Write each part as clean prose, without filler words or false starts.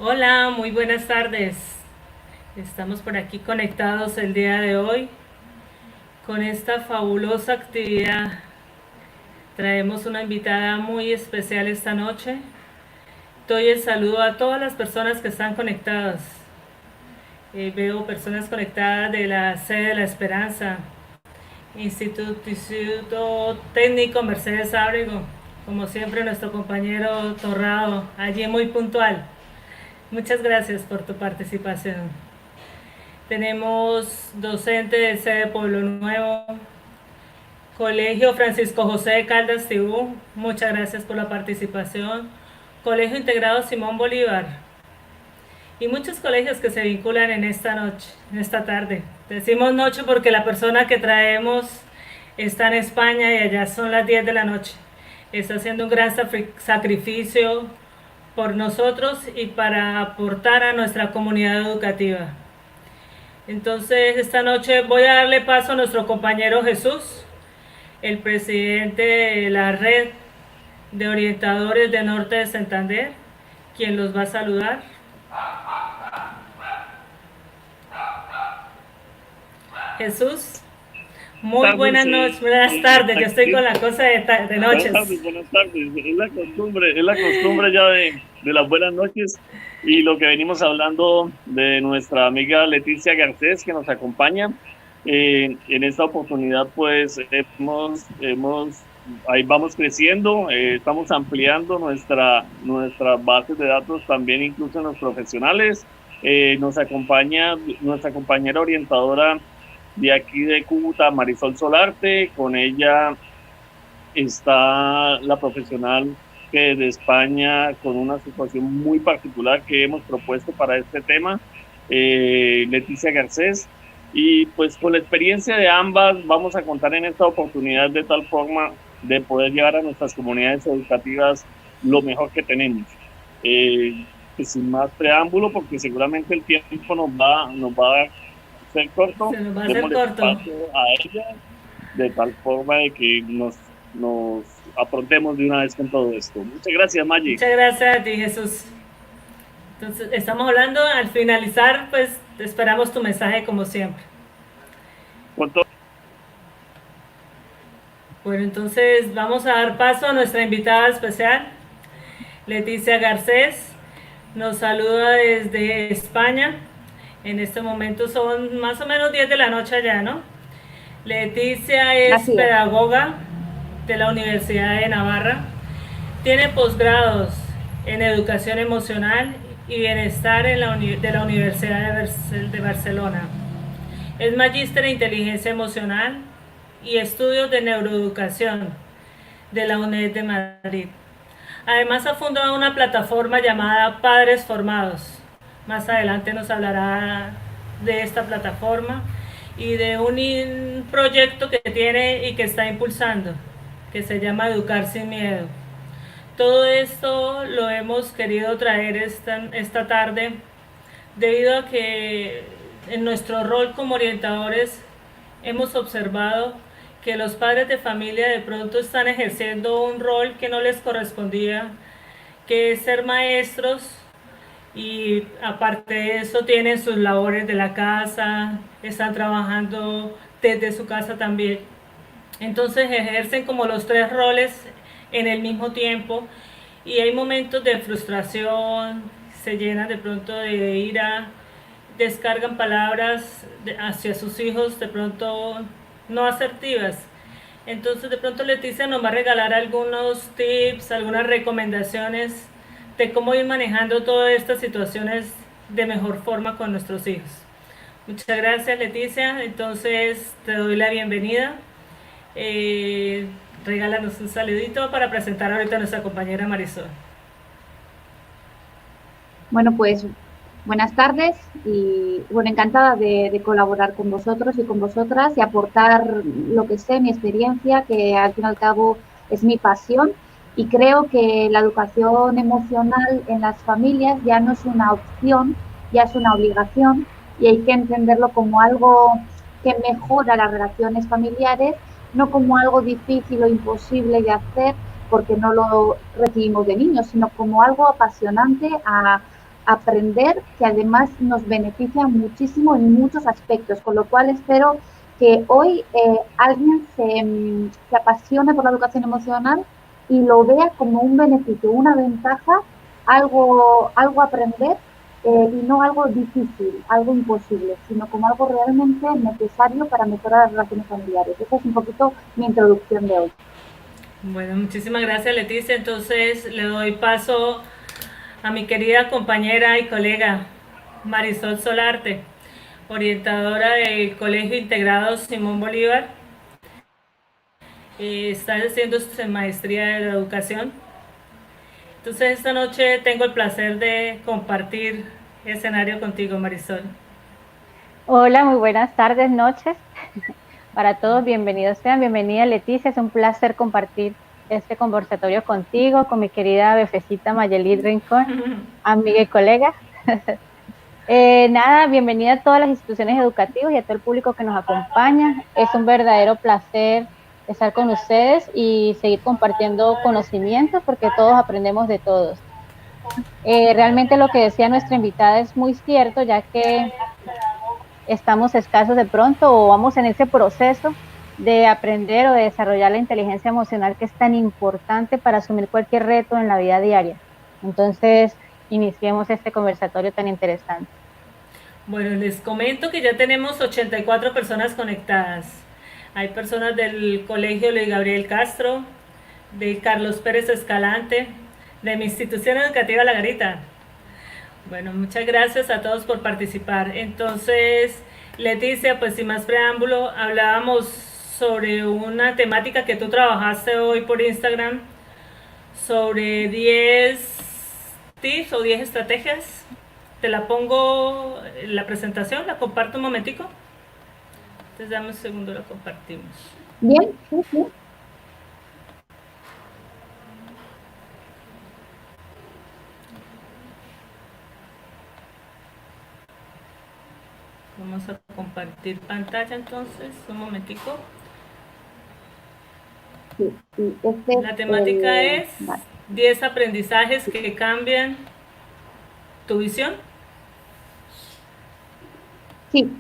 Hola, muy buenas tardes. Estamos por aquí conectados el día de hoy con esta fabulosa actividad. Traemos una invitada muy especial esta noche. Doy el saludo a todas las personas que están conectadas. Veo personas conectadas de la sede de la Esperanza, Instituto Técnico Mercedes Ábrego, como siempre nuestro compañero Torrado, allí muy puntual. Muchas gracias por tu participación. Tenemos docente del sede Pueblo Nuevo, Colegio Francisco José de Caldas Tibú, muchas gracias por la participación. Colegio Integrado Simón Bolívar y muchos colegios que se vinculan en esta noche, en esta tarde. Decimos noche porque la persona que traemos está en España y allá son las 10 de la noche. Está haciendo un gran sacrificio por nosotros y para aportar a nuestra comunidad educativa. Entonces, esta noche voy a darle paso a nuestro compañero Jesús, el presidente de la red de orientadores de Norte de Santander, quien los va a saludar. Jesús, muy Tardes, buenas noches, buenas tardes. Yo estoy con aquí. la cosa de Buenas noches. tardes, buenas tardes. Es la costumbre ya de las buenas noches y lo que venimos hablando de nuestra amiga Leticia Garcés que nos acompaña. En esta oportunidad, pues ahí vamos creciendo, estamos ampliando nuestra base de datos también, incluso en los profesionales. Nos acompaña nuestra compañera orientadora de aquí de Cúcuta, Marisol Solarte. Con ella está la profesional que de España, con una situación muy particular que hemos propuesto para este tema, Leticia Garcés. Y pues con la experiencia de ambas vamos a contar en esta oportunidad de tal forma de poder llevar a nuestras comunidades educativas lo mejor que tenemos. Pues sin más preámbulo, porque seguramente el tiempo nos va a ser corto, Se nos va a hacer démosle corto. paso a ella de tal forma de que nos afrontemos de una vez con todo esto. Muchas gracias, Maggi. Muchas gracias a ti, Jesús. Entonces, estamos hablando, al finalizar, pues esperamos tu mensaje como siempre. Con todo, Bueno, entonces vamos a dar paso a nuestra invitada especial, Leticia Garcés. Nos saluda desde España. En este momento son más o menos 10 de la noche allá, ¿no? Leticia es Así es. pedagoga de la Universidad de Navarra. Tiene posgrados en educación emocional y bienestar de la Universidad de Barcelona. Es magíster en inteligencia emocional y estudios de neuroeducación de la UNED de Madrid. Además ha fundado una plataforma llamada Padres Formados. Más adelante nos hablará de esta plataforma y de un proyecto que tiene y que está impulsando, que se llama Educar sin Miedo. Todo esto lo hemos querido traer esta tarde debido a que en nuestro rol como orientadores hemos observado que los padres de familia de pronto están ejerciendo un rol que no les correspondía, que es ser maestros, y aparte de eso tienen sus labores de la casa, están trabajando desde su casa también. Entonces ejercen como los tres roles en el mismo tiempo y hay momentos de frustración, se llenan de pronto de ira, descargan palabras hacia sus hijos de pronto no asertivas. Entonces de pronto Leticia nos va a regalar algunos tips, algunas recomendaciones de cómo ir manejando todas estas situaciones de mejor forma con nuestros hijos. Muchas gracias, Leticia. Entonces te doy la bienvenida. Eh, Regálanos un saludito para presentar ahorita a nuestra compañera Marisol. Bueno, pues buenas tardes y bueno, encantada de colaborar con vosotros y con vosotras y aportar lo que sé, mi experiencia, que al fin y al cabo es mi pasión. Y creo que la educación emocional en las familias ya no es una opción, ya es una obligación y hay que entenderlo como algo que mejora las relaciones familiares, no como algo difícil o imposible de hacer porque no lo recibimos de niños, sino como algo apasionante aprender, que además nos beneficia muchísimo en muchos aspectos, con lo cual espero que hoy alguien se apasione por la educación emocional y lo vea como un beneficio, una ventaja, algo a aprender, y no algo difícil, algo imposible, sino como algo realmente necesario para mejorar las relaciones familiares. Esa es un poquito mi introducción de hoy. Bueno, muchísimas gracias, Leticia. Entonces le doy paso a mi querida compañera y colega Marisol Solarte, orientadora del Colegio Integrado Simón Bolívar. Está haciendo su maestría de la educación. Entonces esta noche tengo el placer de compartir escenario contigo, Marisol. Hola, muy buenas tardes, noches para todos. Bienvenidos sean, bienvenida Leticia. Es un placer compartir este conversatorio contigo, con mi querida befecita Mayelid Rincón, amiga y colega. Nada, bienvenida a todas las instituciones educativas y a todo el público que nos acompaña. Es un verdadero placer estar con ustedes y seguir compartiendo conocimientos, porque todos aprendemos de todos. Realmente lo que decía nuestra invitada es muy cierto, ya que estamos escasos de pronto o vamos en ese proceso de aprender o de desarrollar la inteligencia emocional, que es tan importante para asumir cualquier reto en la vida diaria. Entonces, iniciemos este conversatorio tan interesante. Bueno, les comento que ya tenemos 84 personas conectadas. Hay personas del Colegio Luis Gabriel Castro, de Carlos Pérez Escalante, de mi institución educativa La Garita. Bueno, muchas gracias a todos por participar. Entonces, Leticia, pues sin más preámbulo, hablábamos sobre una temática que tú trabajaste hoy por Instagram, sobre 10 tips o 10 estrategias. Te la pongo en la presentación, la comparto un momentico. Entonces, dame un segundo, la compartimos. Bien, sí, sí. Vamos a compartir pantalla entonces, un momentico. Sí, sí, la temática es 10 aprendizajes que cambian tu visión. Sí.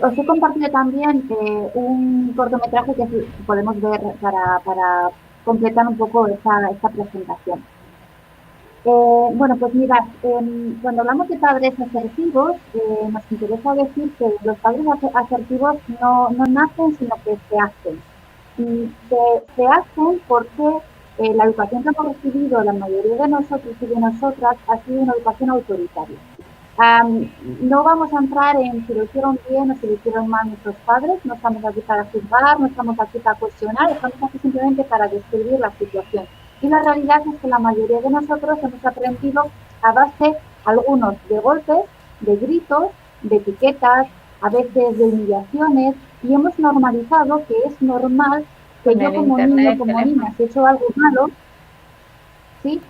Os he compartido también un cortometraje que podemos ver para completar un poco esta presentación. Bueno, pues mirad, cuando hablamos de padres asertivos, nos interesa decir que los padres asertivos no nacen, sino que se hacen. Y se hacen porque la educación que hemos recibido, la mayoría de nosotros y de nosotras, ha sido una educación autoritaria. No vamos a entrar en si lo hicieron bien o si lo hicieron mal nuestros padres, no estamos aquí para juzgar, no estamos aquí para cuestionar, estamos aquí simplemente para describir la situación. Y la realidad es que la mayoría de nosotros hemos aprendido a base, algunos de golpes, de gritos, de etiquetas, a veces de humillaciones, y hemos normalizado que es normal que yo como niño, como niña, si he hecho algo malo, ¿sí?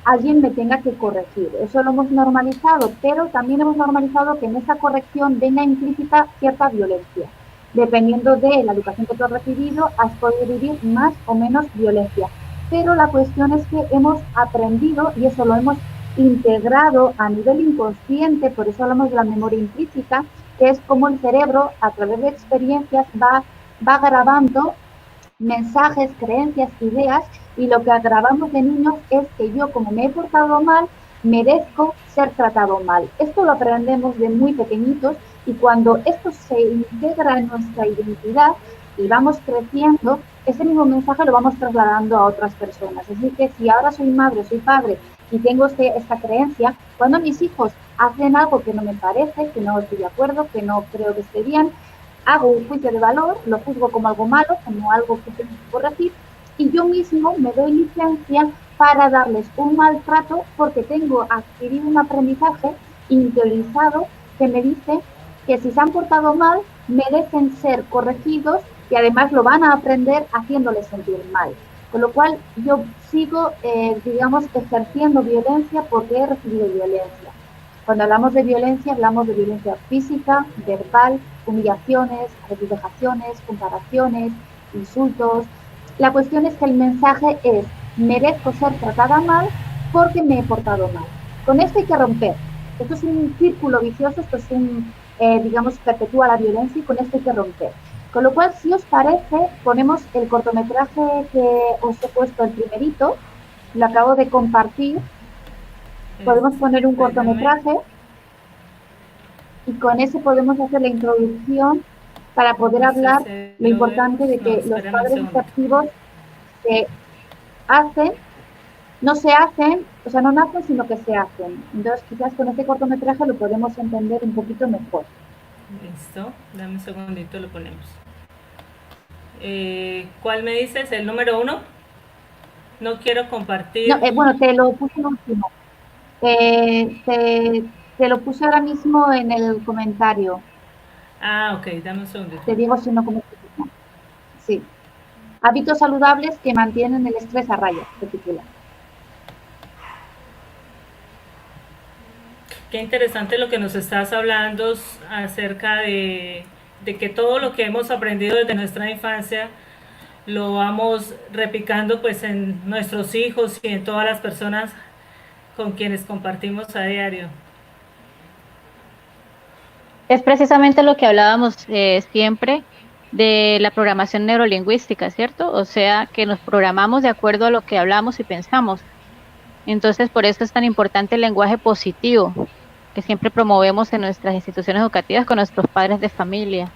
Alguien me tenga que corregir. Eso lo hemos normalizado, pero también hemos normalizado que en esa corrección venga implícita cierta violencia. Dependiendo de la educación que tú has recibido, has podido vivir más o menos violencia. Pero la cuestión es que hemos aprendido, y eso lo hemos integrado a nivel inconsciente, por eso hablamos de la memoria implícita, que es como el cerebro, a través de experiencias, va grabando mensajes, creencias, ideas, y lo que grabamos de niños es que yo, como me he portado mal, merezco ser tratado mal. Esto lo aprendemos de muy pequeñitos, y cuando esto se integra en nuestra identidad y vamos creciendo, ese mismo mensaje lo vamos trasladando a otras personas. Así que si ahora soy madre, soy padre y tengo esta creencia, cuando mis hijos hacen algo que no me parece, que no estoy de acuerdo, que no creo que esté bien, hago un juicio de valor, lo juzgo como algo malo, como algo que tengo que corregir, y yo mismo me doy licencia para darles un maltrato porque tengo adquirido un aprendizaje interiorizado que me dice que si se han portado mal, merecen ser corregidos, y además lo van a aprender haciéndoles sentir mal. Con lo cual yo sigo, digamos, ejerciendo violencia porque he recibido violencia. Cuando hablamos de violencia física, verbal, humillaciones, vejaciones, comparaciones, insultos. La cuestión es que el mensaje es: merezco ser tratada mal porque me he portado mal. Con esto hay que romper. Esto es un círculo vicioso, esto es un, digamos, perpetúa la violencia y con esto hay que romper. Con lo cual, si os parece, ponemos el cortometraje que os he puesto, el primerito, lo acabo de compartir. Podemos poner un cortometraje y con ese podemos hacer la introducción para poder hablar lo importante de que los padres adoptivos se hacen, no se hacen, o sea, no nacen, sino que se hacen. Entonces, quizás con este cortometraje lo podemos entender un poquito mejor. Listo, dame un segundito, lo ponemos. ¿Cuál me dices? ¿El número 1? No quiero compartir. No, bueno, te lo puse en último. Te lo puse ahora mismo en el comentario. Ah, ok, dame un segundito. Te digo si no, cómo se llama. Sí. Hábitos saludables que mantienen el estrés a raya, se titula. Qué interesante lo que nos estás hablando acerca de que todo lo que hemos aprendido desde nuestra infancia lo vamos replicando pues en nuestros hijos y en todas las personas con quienes compartimos a diario. Es precisamente lo que hablábamos siempre de la programación neurolingüística, ¿cierto? O sea, que nos programamos de acuerdo a lo que hablamos y pensamos. Entonces, por eso es tan importante el lenguaje positivo que siempre promovemos en nuestras instituciones educativas con nuestros padres de familia.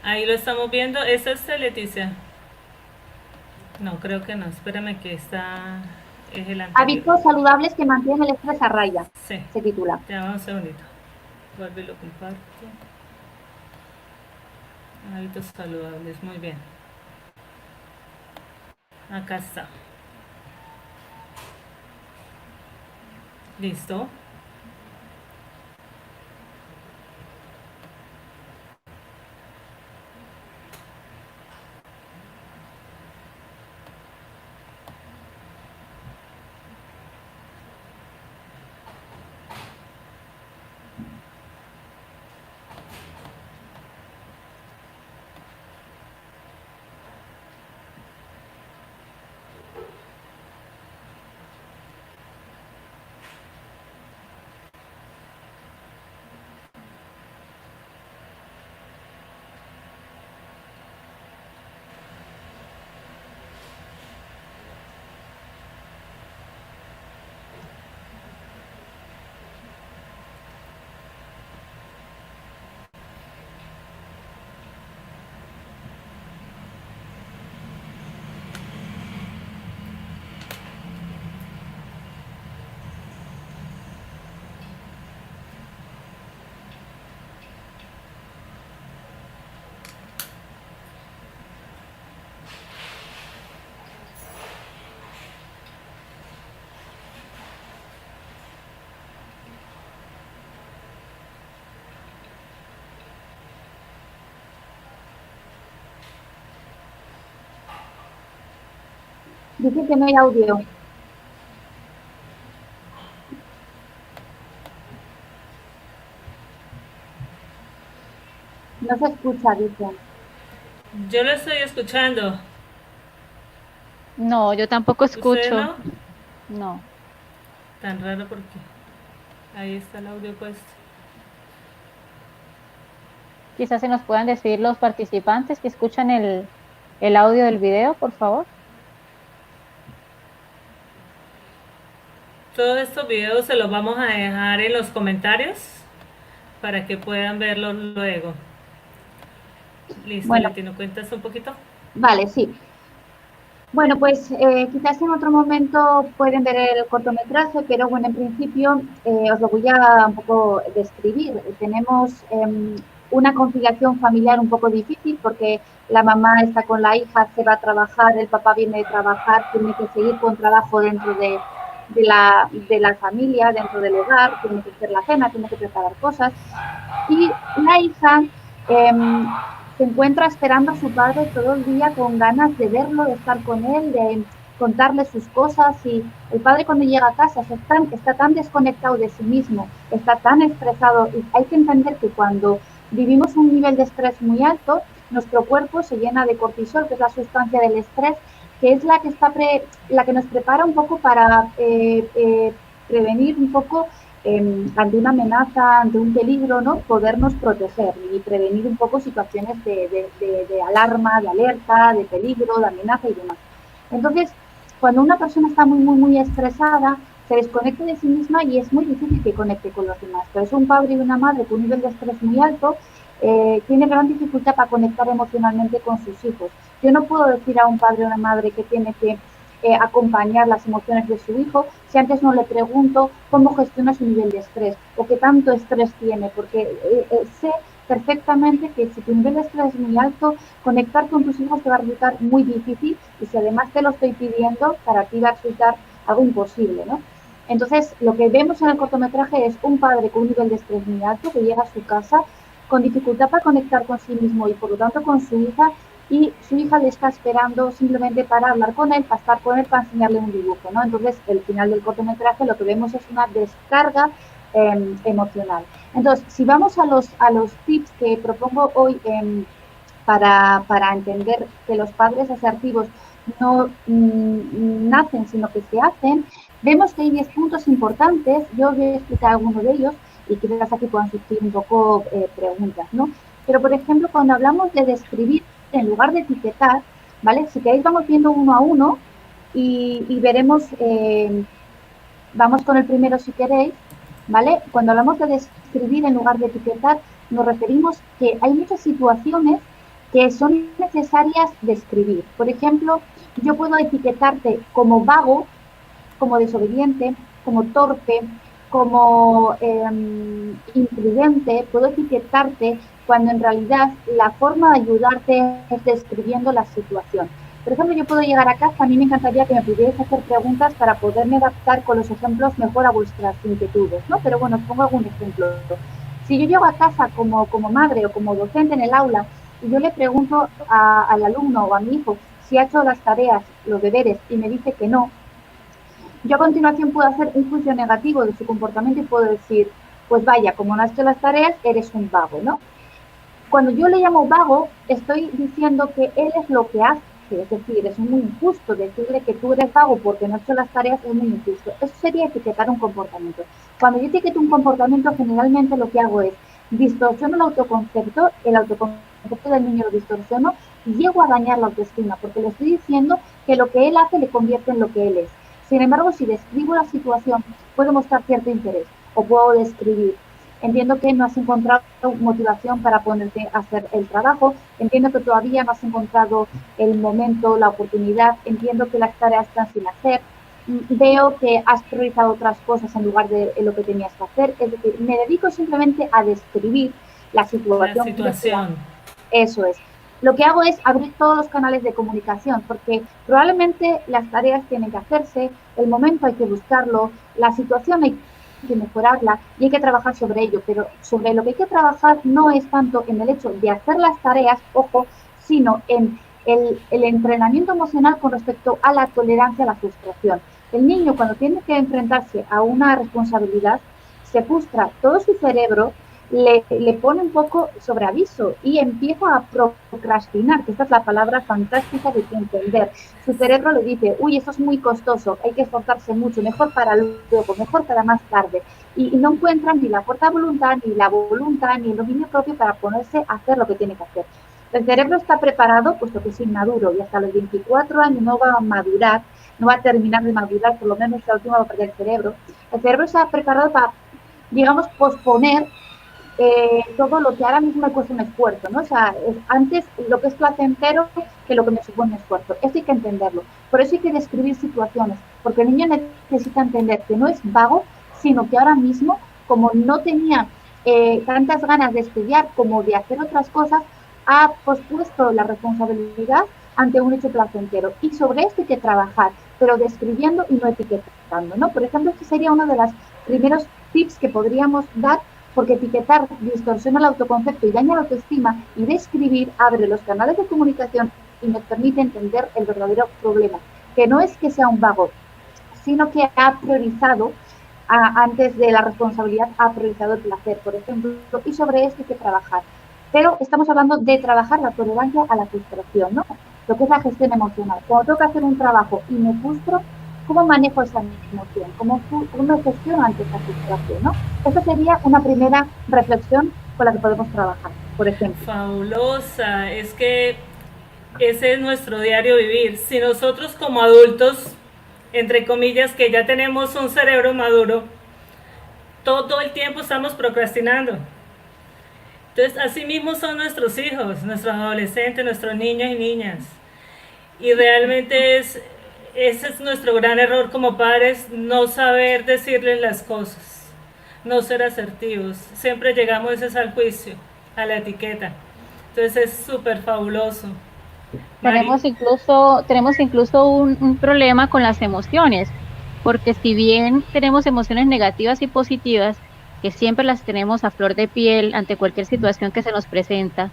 Ahí lo estamos viendo. ¿Es este, Leticia? No, creo que no. Espérame que está... Es el anterior. Hábitos saludables que mantienen el estrés a raya, sí. Se titula. Ya, un segundito. Vuelvo y lo comparto. Hábitos saludables, muy bien. Acá está. Listo. Dice que no hay audio. No se escucha, dice. Yo lo estoy escuchando. No, yo tampoco escucho. ¿Usted no? No. Tan raro porque ahí está el audio puesto. Quizás se nos puedan decir los participantes que escuchan el audio del video, por favor. Todos estos videos se los vamos a dejar en los comentarios para que puedan verlo luego. Listo, Bueno. Leti, ¿nos cuentas un poquito? Vale, sí. Bueno, pues quizás en otro momento pueden ver el cortometraje, pero bueno, en principio os lo voy a un poco describir. Tenemos una conciliación familiar un poco difícil porque la mamá está con la hija, se va a trabajar, el papá viene de trabajar, tiene que seguir con trabajo dentro de la familia, dentro del hogar, tiene que hacer la cena, tiene que preparar cosas. Y la hija se encuentra esperando a su padre todo el día con ganas de verlo, de estar con él, de contarle sus cosas, y el padre cuando llega a casa está tan desconectado de sí mismo, está tan estresado, y hay que entender que cuando vivimos un nivel de estrés muy alto, nuestro cuerpo se llena de cortisol, que es la sustancia del estrés, que es la que, la que nos prepara un poco para prevenir un poco ante una amenaza, ante un peligro, ¿no? Podernos proteger y prevenir un poco situaciones de alarma, de alerta, de peligro, de amenaza y demás. Entonces, cuando una persona está muy estresada, se desconecta de sí misma y es muy difícil que conecte con los demás. Por eso un padre y una madre con un nivel de estrés muy alto tiene gran dificultad para conectar emocionalmente con sus hijos. Yo no puedo decir a un padre o una madre que tiene que acompañar las emociones de su hijo si antes no le pregunto cómo gestiona su nivel de estrés o qué tanto estrés tiene, porque sé perfectamente que si tu nivel de estrés es muy alto, conectar con tus hijos te va a resultar muy difícil y si además te lo estoy pidiendo, para ti va a resultar algo imposible, ¿no? Entonces, lo que vemos en el cortometraje es un padre con un nivel de estrés muy alto que llega a su casa con dificultad para conectar con sí mismo y por lo tanto con su hija, y su hija le está esperando simplemente para hablar con él, para estar con él, para enseñarle un dibujo, ¿no? Entonces, el final del cortometraje lo que vemos es una descarga emocional. Entonces, si vamos a los tips que propongo hoy para entender que los padres asertivos no nacen, sino que se hacen, vemos que hay 10 puntos importantes. Yo voy a explicar algunos de ellos y quizás aquí puedan surgir un poco preguntas, ¿no? Pero, por ejemplo, cuando hablamos de describir en lugar de etiquetar, ¿vale? Si queréis vamos viendo uno a uno y veremos, vamos con el primero si queréis, ¿vale? Cuando hablamos de describir en lugar de etiquetar, nos referimos que hay muchas situaciones que son necesarias describir. Por ejemplo, yo puedo etiquetarte como vago, como desobediente, como torpe, como imprudente, puedo etiquetarte cuando en realidad la forma de ayudarte es describiendo la situación. Por ejemplo, yo puedo llegar a casa, a mí me encantaría que me pudierais hacer preguntas para poderme adaptar con los ejemplos mejor a vuestras inquietudes, ¿no? Pero bueno, os pongo algún ejemplo. Si yo llego a casa como madre o como docente en el aula y yo le pregunto al alumno o a mi hijo si ha hecho las tareas, los deberes, y me dice que no, yo a continuación puedo hacer un juicio negativo de su comportamiento y puedo decir, pues vaya, como no has hecho las tareas, eres un vago, ¿no? Cuando yo le llamo vago, estoy diciendo que él es lo que hace, es decir, es muy injusto decirle que tú eres vago porque no has hecho las tareas, es muy injusto. Eso sería etiquetar un comportamiento. Cuando yo etiqueto un comportamiento, generalmente lo que hago es distorsiono el autoconcepto del niño lo distorsiono y llego a dañar la autoestima, porque le estoy diciendo que lo que él hace le convierte en lo que él es. Sin embargo, si describo la situación, puedo mostrar cierto interés o puedo describir. Entiendo que no has encontrado motivación para ponerte a hacer el trabajo, entiendo que todavía no has encontrado el momento, la oportunidad, entiendo que las tareas están sin hacer, veo que has priorizado otras cosas en lugar de lo que tenías que hacer, es decir, me dedico simplemente a describir la situación. Eso es. Lo que hago es abrir todos los canales de comunicación, porque probablemente las tareas tienen que hacerse, el momento hay que buscarlo, la situación hay que mejorarla y hay que trabajar sobre ello, pero sobre lo que hay que trabajar no es tanto en el hecho de hacer las tareas, ojo, sino en el entrenamiento emocional con respecto a la tolerancia a la frustración. El niño, cuando tiene que enfrentarse a una responsabilidad, se frustra todo su cerebro, le pone un poco sobre aviso y empieza a procrastinar, que esta es la palabra fantástica de entender. Su cerebro le dice, uy, esto es muy costoso, hay que esforzarse mucho, mejor para luego, mejor para más tarde. Y no encuentran ni la fuerza de voluntad, ni la voluntad, ni el dominio propio para ponerse a hacer lo que tiene que hacer. El cerebro está preparado, puesto que es inmaduro, y hasta los 24 años no va a madurar, no va a terminar de madurar, por lo menos la última va a perder el cerebro. El cerebro está preparado para, digamos, posponer todo lo que ahora mismo me cuesta un esfuerzo, ¿no? O sea, antes lo que es placentero que lo que me supone un esfuerzo. Esto hay que entenderlo. Por eso hay que describir situaciones, porque el niño necesita entender que no es vago, sino que ahora mismo, como no tenía tantas ganas de estudiar como de hacer otras cosas, ha pospuesto la responsabilidad ante un hecho placentero. Y sobre esto hay que trabajar, pero describiendo y no etiquetando, ¿no? Por ejemplo, este sería uno de los primeros tips que podríamos dar, porque etiquetar distorsiona el autoconcepto y daña la autoestima, y describir abre los canales de comunicación y nos permite entender el verdadero problema, que no es que sea un vago, sino que ha priorizado, antes de la responsabilidad, ha priorizado el placer, por ejemplo, y sobre esto hay que trabajar. Pero estamos hablando de trabajar la tolerancia a la frustración, ¿no? lo que es la gestión emocional. Cuando tengo que hacer un trabajo y me frustro, ¿cómo manejo esa emoción? ¿Cómo me gestiono ante esa frustración, ¿no? Esa sería una primera reflexión con la que podemos trabajar, por ejemplo. Fabulosa, es que ese es nuestro diario vivir. Si nosotros como adultos, entre comillas, que ya tenemos un cerebro maduro, todo el tiempo estamos procrastinando. Entonces, así mismo son nuestros hijos, nuestros adolescentes, nuestros niños y niñas. Y realmente ese es nuestro gran error como padres, no saber decirles las cosas, no ser asertivos. Siempre llegamos al juicio, a la etiqueta. Entonces es súper fabuloso. Tenemos incluso un problema con las emociones, porque si bien tenemos emociones negativas y positivas, que siempre las tenemos a flor de piel ante cualquier situación que se nos presenta,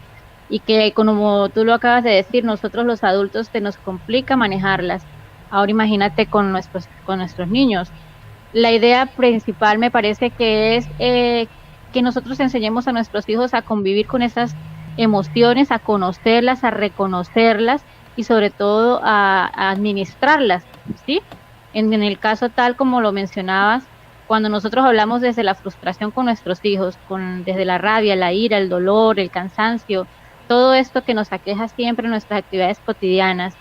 y que como tú lo acabas de decir, nosotros los adultos se nos complica manejarlas. Ahora imagínate con nuestros niños. La idea principal me parece que es que nosotros enseñemos a nuestros hijos a convivir con esas emociones, a conocerlas, a reconocerlas y sobre todo a administrarlas, ¿sí? En el caso tal como lo mencionabas, cuando nosotros hablamos desde la frustración con nuestros hijos, desde la rabia, la ira, el dolor, el cansancio, todo esto que nos aqueja siempre en nuestras actividades cotidianas,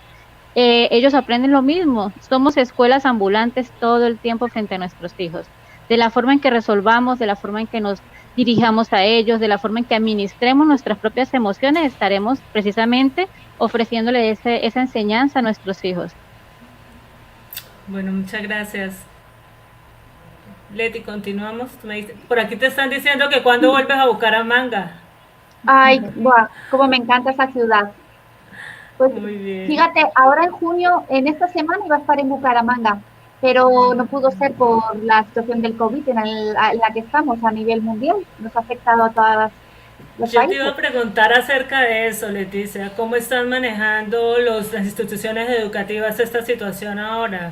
ellos aprenden lo mismo. Somos escuelas ambulantes todo el tiempo frente a nuestros hijos. De la forma en que resolvamos, de la forma en que nos dirijamos a ellos, de la forma en que administremos nuestras propias emociones, estaremos precisamente ofreciéndole esa enseñanza a nuestros hijos. Bueno, muchas gracias. Leti, continuamos. Por aquí te están diciendo que cuando vuelves a Bucaramanga. Ay, buah, cómo me encanta esa ciudad. Pues muy bien. Fíjate, ahora en junio, en esta semana iba a estar en Bucaramanga, pero no pudo ser por la situación del COVID en la que estamos a nivel mundial. Nos ha afectado a todas los Yo países. te iba a preguntar acerca de eso, Leticia. ¿Cómo están manejando las instituciones educativas esta situación ahora?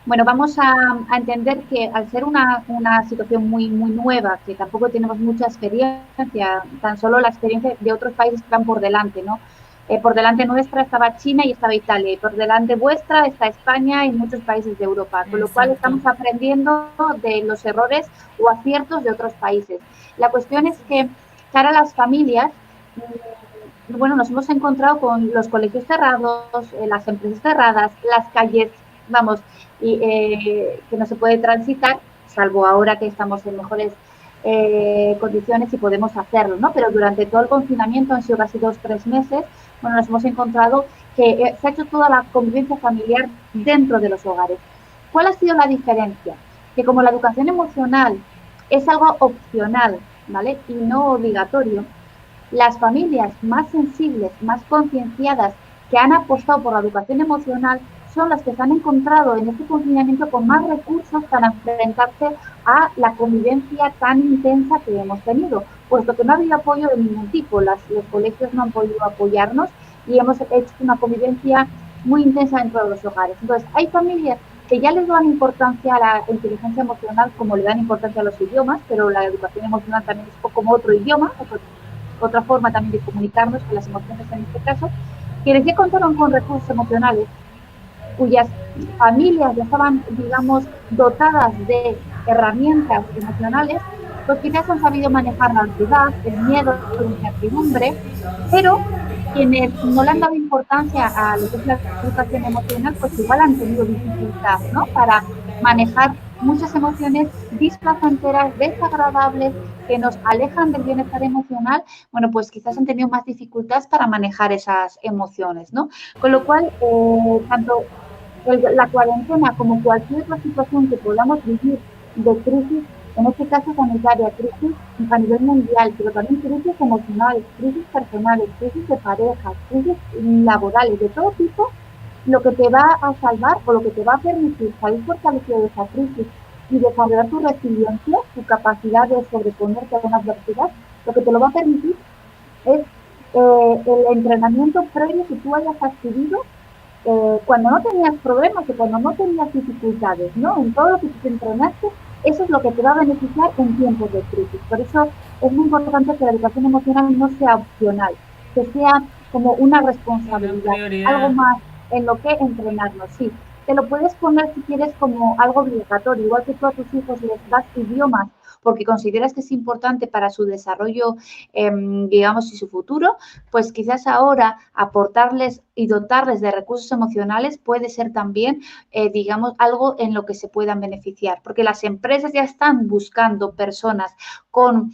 Bueno, vamos a entender que al ser una situación muy nueva, que tampoco tenemos mucha experiencia, tan solo la experiencia de otros países que van por delante, ¿no? Por delante nuestra estaba China y estaba Italia, y por delante vuestra está España y muchos países de Europa, con lo cual estamos aprendiendo de los errores o aciertos de otros países. La cuestión es que, cara a las familias, bueno, nos hemos encontrado con los colegios cerrados, las empresas cerradas, las calles, vamos, y que no se puede transitar, salvo ahora que estamos en mejores condiciones y podemos hacerlo, ¿no? Pero durante todo el confinamiento, han sido casi 2 o 3 meses, bueno, nos hemos encontrado que se ha hecho toda la convivencia familiar dentro de los hogares. ¿Cuál ha sido la diferencia? Que como la educación emocional es algo opcional, ¿vale? Y no obligatorio, las familias más sensibles, más concienciadas, que han apostado por la educación emocional, son las que se han encontrado en este confinamiento con más recursos para enfrentarse a la convivencia tan intensa que hemos tenido, puesto que no ha habido apoyo de ningún tipo, los colegios no han podido apoyarnos y hemos hecho una convivencia muy intensa dentro de los hogares. Entonces, hay familias que ya les dan importancia a la inteligencia emocional como le dan importancia a los idiomas, pero la educación emocional también es como otro idioma, otra forma también de comunicarnos con las emociones en este caso, quienes ya contaron con recursos emocionales, cuyas familias ya estaban, digamos, dotadas de herramientas emocionales, pues quizás han sabido manejar la ansiedad, el miedo, la incertidumbre, pero quienes no le han dado importancia a lo que es la educación emocional, pues igual han tenido dificultad, ¿no? Para manejar muchas emociones displacenteras, desagradables, que nos alejan del bienestar emocional, bueno, pues quizás han tenido más dificultades para manejar esas emociones, ¿no? Con lo cual, tanto la cuarentena como cualquier otra situación que podamos vivir de crisis, en este caso sanitaria, crisis a nivel mundial, pero también crisis emocionales, crisis personales, crisis de pareja, crisis laborales, de todo tipo, lo que te va a salvar o lo que te va a permitir salir fortalecido de esa crisis y desarrollar tu resiliencia, tu capacidad de sobreponerte a una adversidad, lo que te lo va a permitir es el entrenamiento previo que tú hayas adquirido cuando no tenías problemas o cuando no tenías dificultades, ¿no? En todo lo que te entrenaste, eso es lo que te va a beneficiar en tiempos de crisis. Por eso es muy importante que la educación emocional no sea opcional, que sea como una Una responsabilidad, prioridad. algo más en lo que entrenarnos, sí. Te lo puedes poner si quieres como algo obligatorio, igual que tú a tus hijos les das idiomas porque consideras que es importante para su desarrollo, digamos, y su futuro, pues quizás ahora aportarles y dotarles de recursos emocionales puede ser también, digamos, algo en lo que se puedan beneficiar, porque las empresas ya están buscando personas con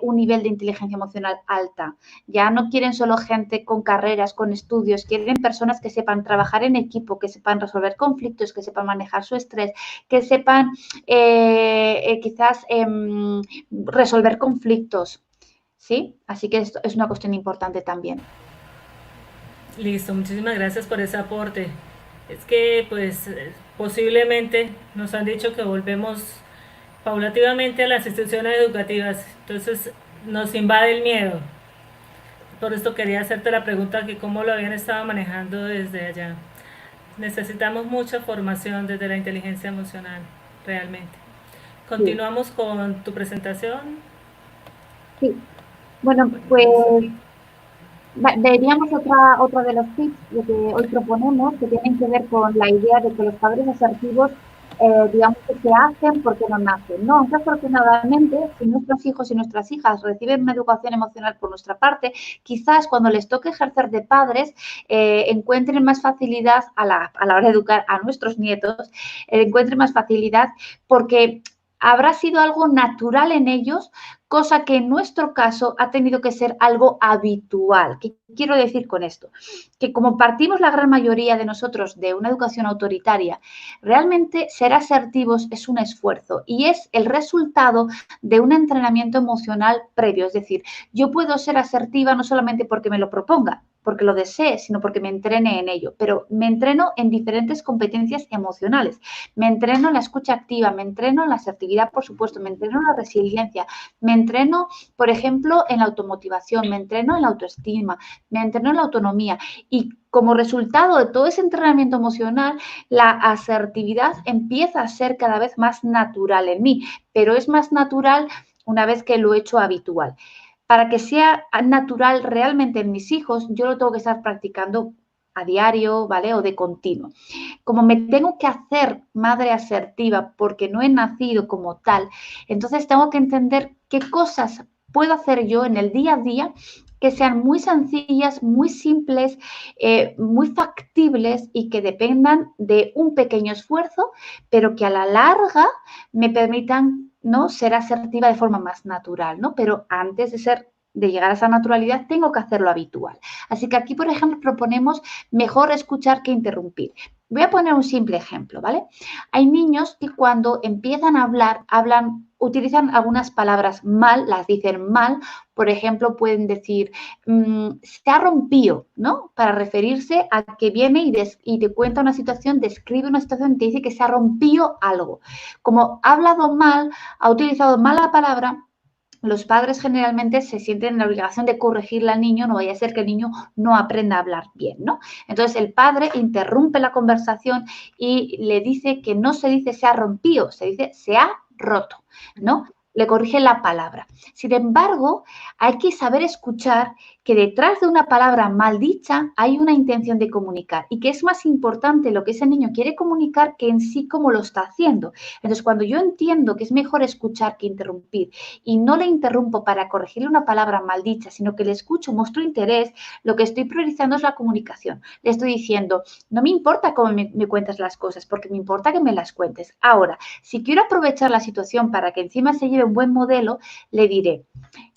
un nivel de inteligencia emocional alta. Ya no quieren solo gente con carreras, con estudios, quieren personas que sepan trabajar en equipo, que sepan resolver conflictos, que sepan manejar su estrés, que sepan quizás resolver conflictos, ¿sí? Así que esto es una cuestión importante también. Listo, muchísimas gracias por ese aporte. Es que pues posiblemente nos han dicho que volvemos paulativamente a las instituciones educativas, entonces nos invade el miedo. Por esto quería hacerte la pregunta que cómo lo habían estado manejando desde allá. Necesitamos mucha formación desde la inteligencia emocional, realmente. Sí, Continuamos con tu presentación. sí. Bueno, Bueno, pues vamos aquí. veríamos otra de los tips de que hoy proponemos que tienen que ver con la idea de que los padres asertivos, digamos que se hacen porque no nacen. No, aunque afortunadamente, si nuestros hijos y nuestras hijas reciben una educación emocional por nuestra parte, quizás cuando les toque ejercer de padres, encuentren más facilidad a la hora de educar a nuestros nietos, encuentren más facilidad porque habrá sido algo natural en ellos, cosa que en nuestro caso ha tenido que ser algo habitual. ¿Qué quiero decir con esto? Que como partimos la gran mayoría de nosotros de una educación autoritaria, realmente ser asertivos es un esfuerzo y es el resultado de un entrenamiento emocional previo. Es decir, yo puedo ser asertiva no solamente porque me lo proponga, porque lo desee, sino porque me entrene en ello. Pero me entreno en diferentes competencias emocionales. Me entreno en la escucha activa, me entreno en la asertividad, por supuesto, me entreno en la resiliencia, me entreno, por ejemplo, en la automotivación, me entreno en la autoestima, me entreno en la autonomía y como resultado de todo ese entrenamiento emocional, la asertividad empieza a ser cada vez más natural en mí, pero es más natural una vez que lo he hecho habitual. Para que sea natural realmente en mis hijos, yo lo tengo que estar practicando a diario, ¿vale? O de continuo. Como me tengo que hacer madre asertiva porque no he nacido como tal, entonces tengo que entender qué cosas puedo hacer yo en el día a día que sean muy sencillas, muy simples, muy factibles y que dependan de un pequeño esfuerzo, pero que a la larga me permitan, ¿no?, ser asertiva de forma más natural, ¿no? Pero antes de llegar a esa naturalidad, tengo que hacerlo habitual. Así que aquí, por ejemplo, proponemos mejor escuchar que interrumpir. Voy a poner un simple ejemplo, ¿vale? Hay niños que cuando empiezan a hablar, utilizan algunas palabras mal, las dicen mal. Por ejemplo, pueden decir, se ha rompido, ¿no? Para referirse a que viene y te cuenta una situación, describe una situación y te dice que se ha rompido algo. Como ha hablado mal, ha utilizado mal la palabra, los padres generalmente se sienten en la obligación de corregirle al niño, no vaya a ser que el niño no aprenda a hablar bien, ¿no? Entonces el padre interrumpe la conversación y le dice que no se dice se ha rompido, se dice se ha roto, ¿no? Le corrige la palabra. Sin embargo, hay que saber escuchar que detrás de una palabra mal dicha hay una intención de comunicar y que es más importante lo que ese niño quiere comunicar que en sí cómo lo está haciendo. Entonces, cuando yo entiendo que es mejor escuchar que interrumpir y no le interrumpo para corregirle una palabra mal dicha, sino que le escucho, muestro interés, lo que estoy priorizando es la comunicación. Le estoy diciendo, no me importa cómo me cuentas las cosas, porque me importa que me las cuentes. Ahora, si quiero aprovechar la situación para que encima se lleve un buen modelo, le diré,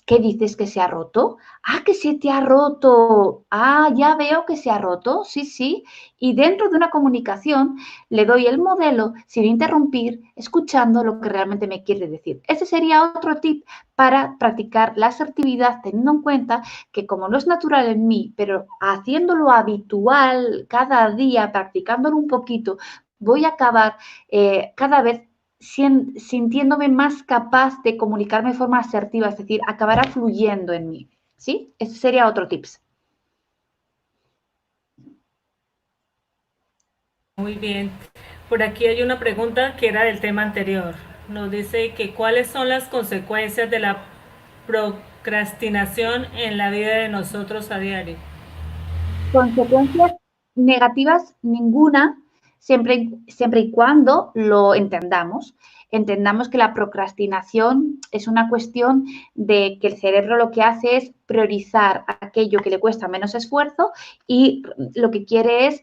¿qué dices que se ha roto? Ah, que se te ha roto. Ah, ya veo que se ha roto. Sí, sí. Y dentro de una comunicación le doy el modelo sin interrumpir, escuchando lo que realmente me quiere decir. Ese sería otro tip para practicar la asertividad, teniendo en cuenta que como no es natural en mí, pero haciéndolo habitual cada día, practicándolo un poquito, voy a acabar cada vez sintiéndome más capaz de comunicarme de forma asertiva, es decir, acabará fluyendo en mí, ¿sí? Ese sería otro tips. Muy bien. Por aquí hay una pregunta que era del tema anterior. Nos dice que cuáles son las consecuencias de la procrastinación en la vida de nosotros a diario. Consecuencias negativas ninguna, siempre y cuando lo entendamos. Entendamos que la procrastinación es una cuestión de que el cerebro lo que hace es priorizar aquello que le cuesta menos esfuerzo y lo que quiere es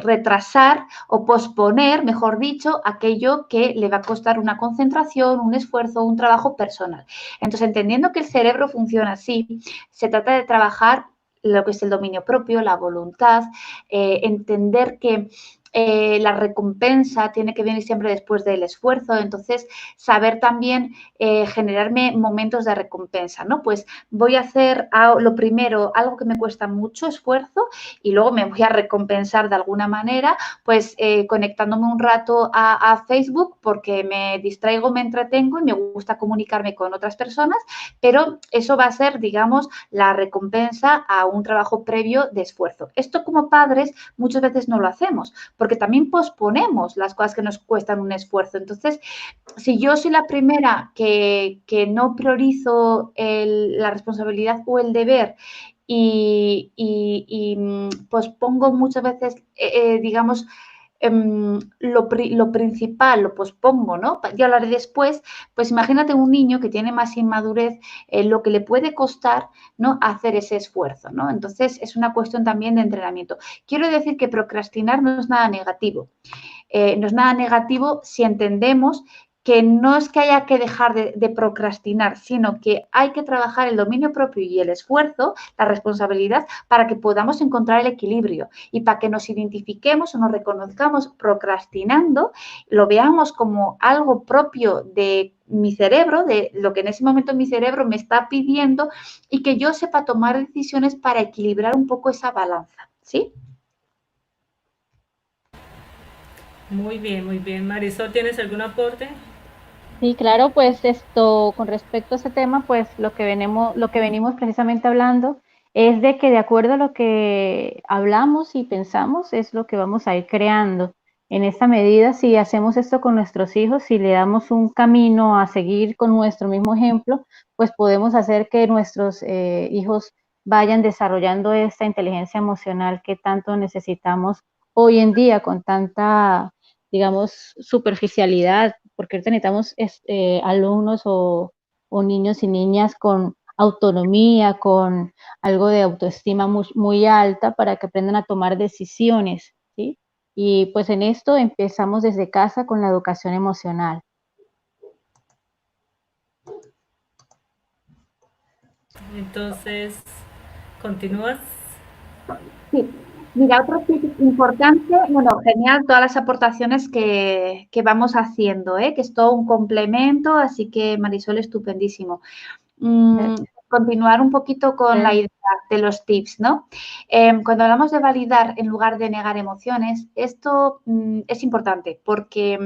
retrasar o posponer, mejor dicho, aquello que le va a costar una concentración, un esfuerzo, un trabajo personal. Entonces, entendiendo que el cerebro funciona así, se trata de trabajar lo que es el dominio propio, la voluntad, entender que la recompensa tiene que venir siempre después del esfuerzo, entonces saber también generarme momentos de recompensa, ¿no? Pues voy a hacer lo primero algo que me cuesta mucho esfuerzo y luego me voy a recompensar de alguna manera, pues conectándome un rato a Facebook porque me distraigo, me entretengo y me gusta comunicarme con otras personas, pero eso va a ser, digamos, la recompensa a un trabajo previo de esfuerzo. Esto como padres muchas veces no lo hacemos porque también posponemos las cosas que nos cuestan un esfuerzo. Entonces, si yo soy la primera que no priorizo la responsabilidad o el deber y pospongo muchas veces, digamos, lo principal lo pospongo, ¿no? Ya hablaré después, pues imagínate un niño que tiene más inmadurez, lo que le puede costar, ¿no? Hacer ese esfuerzo, ¿no? Entonces, es una cuestión también de entrenamiento. Quiero decir que procrastinar no es nada negativo. No es nada negativo si entendemos que no es que haya que dejar de procrastinar, sino que hay que trabajar el dominio propio y el esfuerzo, la responsabilidad, para que podamos encontrar el equilibrio y para que nos identifiquemos o nos reconozcamos procrastinando, lo veamos como algo propio de mi cerebro, de lo que en ese momento mi cerebro me está pidiendo y que yo sepa tomar decisiones para equilibrar un poco esa balanza, ¿sí? Muy bien, muy bien. Marisol, ¿tienes algún aporte? Sí, claro, pues esto, con respecto a ese tema, pues lo que venimos precisamente hablando es de que de acuerdo a lo que hablamos y pensamos es lo que vamos a ir creando. En esta medida, si hacemos esto con nuestros hijos, si le damos un camino a seguir con nuestro mismo ejemplo, pues podemos hacer que nuestros hijos vayan desarrollando esta inteligencia emocional que tanto necesitamos hoy en día con tanta, digamos, superficialidad, porque ahorita necesitamos alumnos o niños y niñas con autonomía, con algo de autoestima muy, muy alta para que aprendan a tomar decisiones, ¿sí? Y pues en esto empezamos desde casa con la educación emocional. Entonces, ¿continúas? Sí. Mira, otro tip importante, bueno, genial todas las aportaciones que vamos haciendo, que es todo un complemento, así que Marisol, estupendísimo. Continuar un poquito con la idea de los tips, ¿no? Cuando hablamos de validar en lugar de negar emociones, esto es importante porque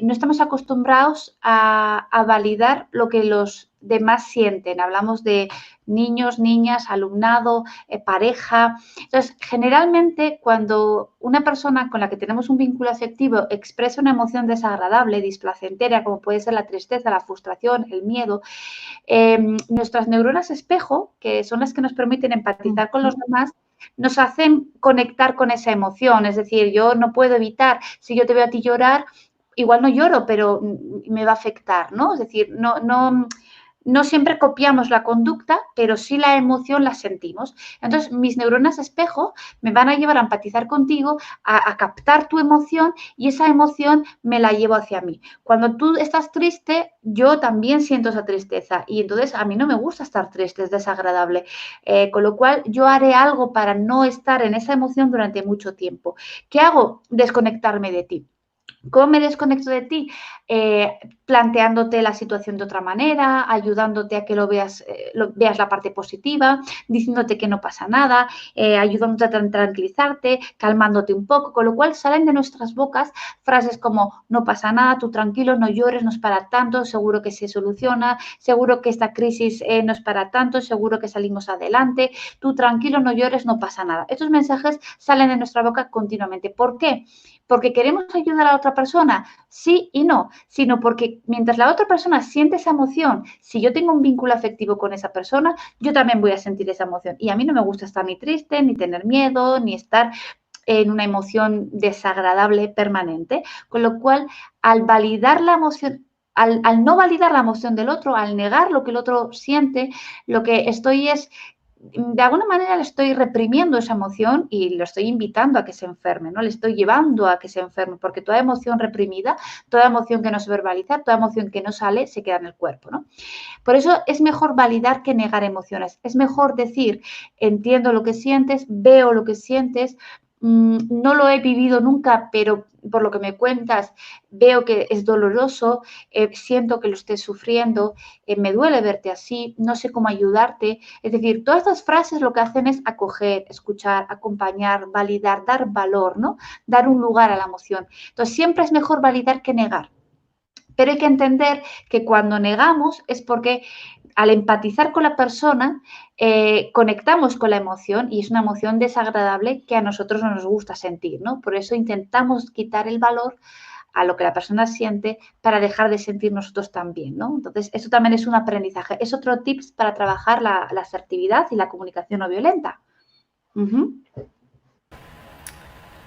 no estamos acostumbrados a validar lo que los demás sienten. Hablamos de niños, niñas, alumnado, pareja. Entonces, generalmente cuando una persona con la que tenemos un vínculo afectivo expresa una emoción desagradable, displacentera, como puede ser la tristeza, la frustración, el miedo, nuestras neuronas espejo, que son las que nos permiten empatizar con los demás, nos hacen conectar con esa emoción. Es decir, yo no puedo evitar, si yo te veo a ti llorar, igual no lloro, pero me va a afectar, ¿no? Es decir, no siempre copiamos la conducta, pero sí la emoción la sentimos. Entonces, mis neuronas espejo me van a llevar a empatizar contigo, a captar tu emoción y esa emoción me la llevo hacia mí. Cuando tú estás triste, yo también siento esa tristeza y entonces a mí no me gusta estar triste, es desagradable. Con lo cual, yo haré algo para no estar en esa emoción durante mucho tiempo. ¿Qué hago? Desconectarme de ti. ¿Cómo me desconecto de ti? Planteándote la situación de otra manera, ayudándote a que veas la parte positiva, diciéndote que no pasa nada, ayudándote a tranquilizarte, calmándote un poco, con lo cual salen de nuestras bocas frases como no pasa nada, tú tranquilo, no llores, no es para tanto, seguro que se soluciona, seguro que esta crisis no es para tanto, seguro que salimos adelante, tú tranquilo, no llores, no pasa nada. Estos mensajes salen de nuestra boca continuamente. ¿Por qué? Porque queremos ayudar a la otra persona, sí y no. sino porque mientras la otra persona siente esa emoción, si yo tengo un vínculo afectivo con esa persona, yo también voy a sentir esa emoción. Y a mí no me gusta estar ni triste, ni tener miedo, ni estar en una emoción desagradable permanente. Con lo cual, al validar la emoción, al no validar la emoción del otro, al negar lo que el otro siente, lo que estoy es, de alguna manera le estoy reprimiendo esa emoción y lo estoy invitando a que se enferme, ¿no? Le estoy llevando a que se enferme, porque toda emoción reprimida, toda emoción que no se verbaliza, toda emoción que no sale, se queda en el cuerpo, ¿no? Por eso es mejor validar que negar emociones. Es mejor decir, entiendo lo que sientes, veo lo que sientes, no lo he vivido nunca, pero por lo que me cuentas, veo que es doloroso, siento que lo estés sufriendo, me duele verte así, no sé cómo ayudarte. Es decir, todas estas frases lo que hacen es acoger, escuchar, acompañar, validar, dar valor, ¿no? Dar un lugar a la emoción. Entonces, siempre es mejor validar que negar. Pero hay que entender que cuando negamos es porque al empatizar con la persona conectamos con la emoción y es una emoción desagradable que a nosotros no nos gusta sentir, ¿no? Por eso intentamos quitar el valor a lo que la persona siente para dejar de sentir nosotros también, ¿no? Entonces, eso también es un aprendizaje. Es otro tips para trabajar la asertividad y la comunicación no violenta.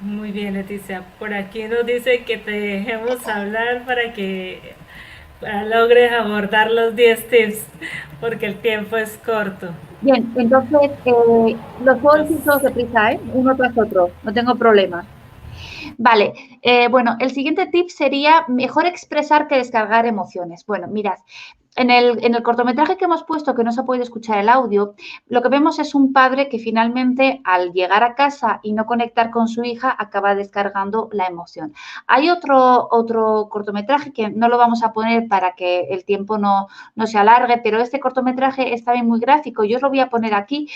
Muy bien, Leticia. Por aquí nos dice que te dejemos hablar para que logres abordar los 10 tips, porque el tiempo es corto. Bien, entonces los puedo decir todos deprisa, ¿eh? Uno tras otro, no tengo problema. Vale, bueno, el siguiente tip sería mejor expresar que descargar emociones. Bueno, mirad, en el cortometraje que hemos puesto, que no se ha podido escuchar el audio, lo que vemos es un padre que finalmente al llegar a casa y no conectar con su hija acaba descargando la emoción. Hay otro cortometraje que no lo vamos a poner para que el tiempo no se alargue, pero este cortometraje es también muy gráfico. Yo os lo voy a poner aquí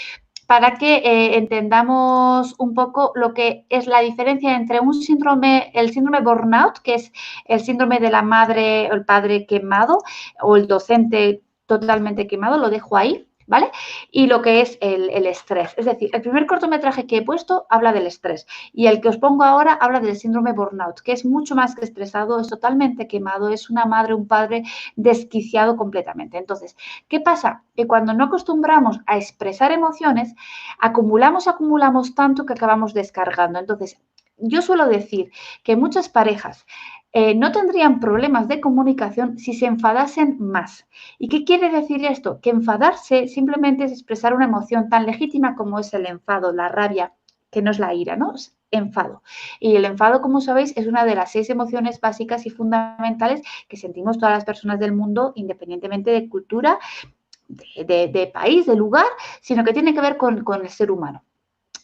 para que entendamos un poco lo que es la diferencia entre un síndrome, el síndrome burnout, que es el síndrome de la madre o el padre quemado, o el docente totalmente quemado, lo dejo ahí, ¿vale? Y lo que es el estrés. Es decir, el primer cortometraje que he puesto habla del estrés y el que os pongo ahora habla del síndrome burnout, que es mucho más que estresado, es totalmente quemado, es una madre, un padre desquiciado completamente. Entonces, ¿qué pasa? Que cuando no acostumbramos a expresar emociones, acumulamos tanto que acabamos descargando. Entonces, yo suelo decir que muchas parejas no tendrían problemas de comunicación si se enfadasen más. ¿Y qué quiere decir esto? Que enfadarse simplemente es expresar una emoción tan legítima como es el enfado, la rabia, que no es la ira, ¿no? Es enfado. Y el enfado, como sabéis, es una de las 6 emociones básicas y fundamentales que sentimos todas las personas del mundo, independientemente de cultura, de país, de lugar, sino que tiene que ver con el ser humano.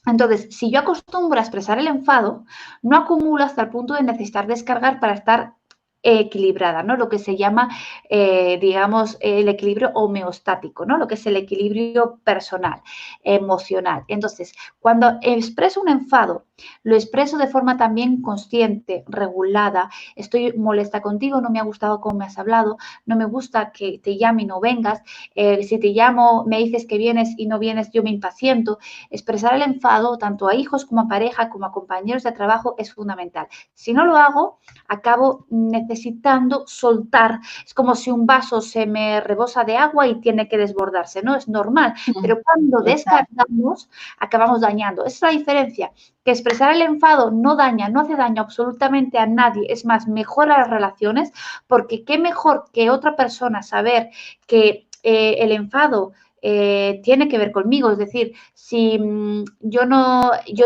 Entonces, si yo acostumbro a expresar el enfado, no acumulo hasta el punto de necesitar descargar para estar equilibrada, ¿no? Lo que se llama, digamos, el equilibrio homeostático, ¿no? Lo que es el equilibrio personal, emocional. Entonces, cuando expreso un enfado, lo expreso de forma también consciente, regulada. Estoy molesta contigo, no me ha gustado cómo me has hablado, no me gusta que te llame y no vengas. Si te llamo, me dices que vienes y no vienes, yo me impaciento. Expresar el enfado, tanto a hijos como a pareja, como a compañeros de trabajo, es fundamental. Si no lo hago, acabo necesitando soltar. Es como si un vaso se me rebosa de agua y tiene que desbordarse, ¿no? Es normal, pero cuando descargamos, acabamos dañando. Esa es la diferencia, que expresar el enfado no daña, no hace daño absolutamente a nadie, es más, mejora las relaciones, porque qué mejor que otra persona saber que el enfado tiene que ver conmigo, es decir, si yo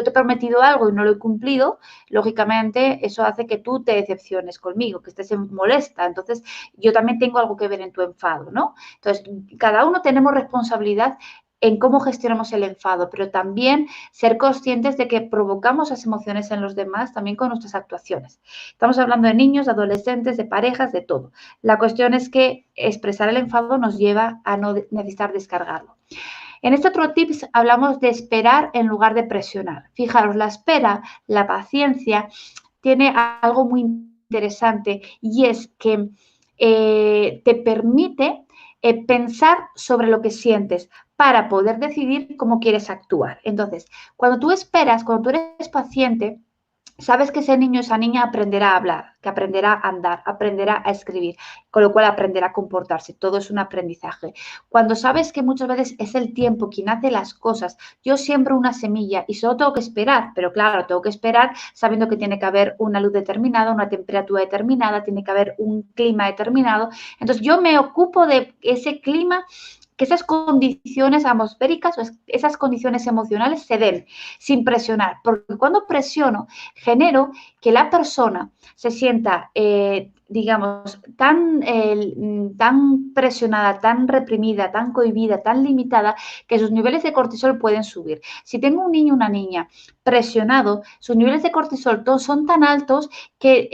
te he prometido algo y no lo he cumplido, lógicamente eso hace que tú te decepciones conmigo, que estés molesta, entonces yo también tengo algo que ver en tu enfado, ¿no? Entonces, cada uno tenemos responsabilidad en cómo gestionamos el enfado, pero también ser conscientes de que provocamos esas emociones en los demás también con nuestras actuaciones. Estamos hablando de niños, de adolescentes, de parejas, de todo. La cuestión es que expresar el enfado nos lleva a no necesitar descargarlo. En este otro tips hablamos de esperar en lugar de presionar. Fijaros, la espera, la paciencia, tiene algo muy interesante y es que te permite pensar sobre lo que sientes para poder decidir cómo quieres actuar. Entonces, cuando tú esperas, cuando tú eres paciente, sabes que ese niño, esa niña aprenderá a hablar, que aprenderá a andar, aprenderá a escribir, con lo cual aprenderá a comportarse. Todo es un aprendizaje. Cuando sabes que muchas veces es el tiempo quien hace las cosas, yo siembro una semilla y solo tengo que esperar, pero claro, tengo que esperar sabiendo que tiene que haber una luz determinada, una temperatura determinada, tiene que haber un clima determinado. Entonces yo me ocupo de ese clima, que esas condiciones atmosféricas o esas condiciones emocionales se den sin presionar, porque cuando presiono genero que la persona se sienta, digamos, tan presionada, tan reprimida, tan cohibida, tan limitada, que sus niveles de cortisol pueden subir. Si tengo un niño o una niña presionado, sus niveles de cortisol son tan altos que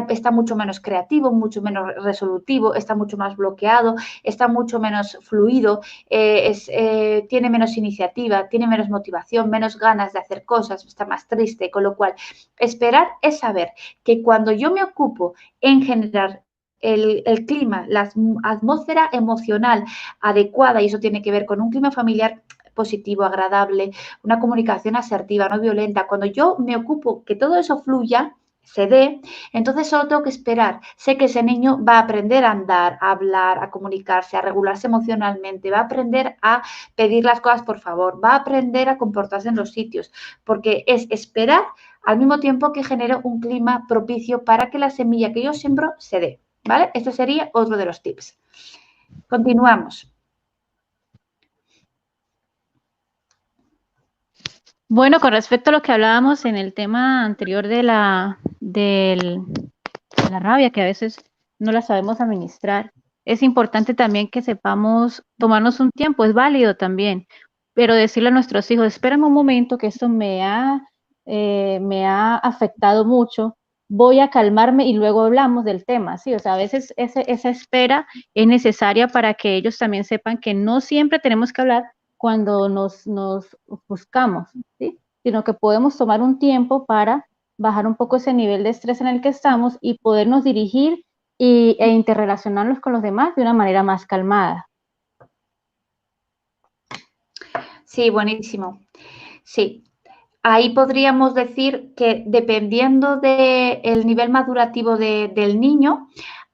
está mucho menos creativo, mucho menos resolutivo, está mucho más bloqueado, está mucho menos fluido, tiene menos iniciativa, tiene menos motivación, menos ganas de hacer cosas, está más triste, con lo cual esperar es saber que cuando yo me ocupo en generar el clima, la atmósfera emocional adecuada, y eso tiene que ver con un clima familiar positivo, agradable, una comunicación asertiva, no violenta, cuando yo me ocupo que todo eso fluya, se dé, entonces solo tengo que esperar. Sé que ese niño va a aprender a andar, a hablar, a comunicarse, a regularse emocionalmente, va a aprender a pedir las cosas por favor, va a aprender a comportarse en los sitios, porque es esperar al mismo tiempo que genero un clima propicio para que la semilla que yo siembro se dé, ¿vale? Este sería otro de los tips. Continuamos. Bueno, con respecto a lo que hablábamos en el tema anterior de de la rabia, que a veces no la sabemos administrar, es importante también que sepamos tomarnos un tiempo, es válido también, pero decirle a nuestros hijos, espérame un momento que esto me ha afectado mucho, voy a calmarme y luego hablamos del tema, ¿sí? O sea, a veces esa espera es necesaria para que ellos también sepan que no siempre tenemos que hablar cuando nos buscamos, ¿sí? Sino que podemos tomar un tiempo para bajar un poco ese nivel de estrés en el que estamos y podernos dirigir e interrelacionarnos con los demás de una manera más calmada. Sí, buenísimo. Sí, ahí podríamos decir que dependiendo del nivel madurativo del niño,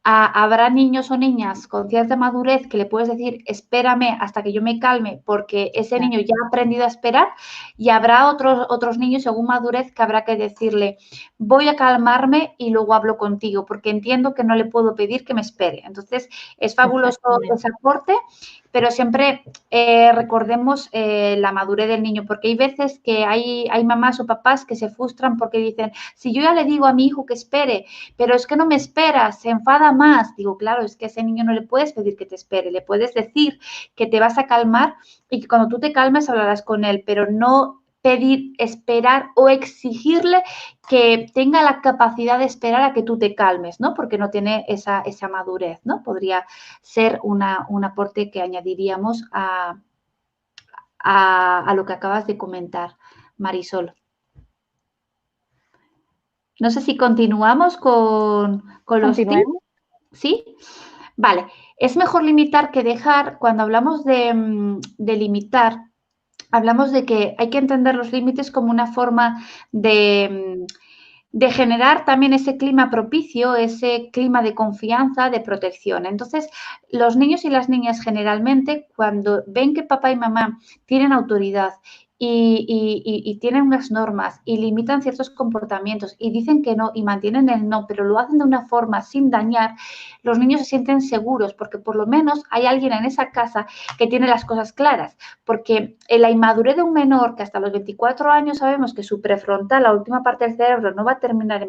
habrá niños o niñas con cierta madurez que le puedes decir, espérame hasta que yo me calme, porque ese niño ya ha aprendido a esperar, y habrá otros niños según madurez que habrá que decirle, voy a calmarme y luego hablo contigo, porque entiendo que no le puedo pedir que me espere. Entonces, es fabuloso ese aporte, pero siempre recordemos la madurez del niño, porque hay veces que hay mamás o papás que se frustran porque dicen, si yo ya le digo a mi hijo que espere, pero es que no me espera, se enfada más. Digo, claro, es que a ese niño no le puedes pedir que te espere, le puedes decir que te vas a calmar y que cuando tú te calmes hablarás con él, pero no pedir, esperar o exigirle que tenga la capacidad de esperar a que tú te calmes, ¿no? Porque no tiene esa madurez, ¿no? Podría ser un aporte que añadiríamos a lo que acabas de comentar, Marisol. No sé si continuamos con los tips. ¿Sí? Vale. Es mejor limitar que dejar. Cuando hablamos de limitar, hablamos de que hay que entender los límites como una forma de generar también ese clima propicio, ese clima de confianza, de protección. Entonces, los niños y las niñas generalmente, cuando ven que papá y mamá tienen autoridad y tienen unas normas y limitan ciertos comportamientos y dicen que no y mantienen el no, pero lo hacen de una forma sin dañar, los niños se sienten seguros porque por lo menos hay alguien en esa casa que tiene las cosas claras. Porque en la inmadurez de un menor, que hasta los 24 años sabemos que su prefrontal, la última parte del cerebro, no va a terminar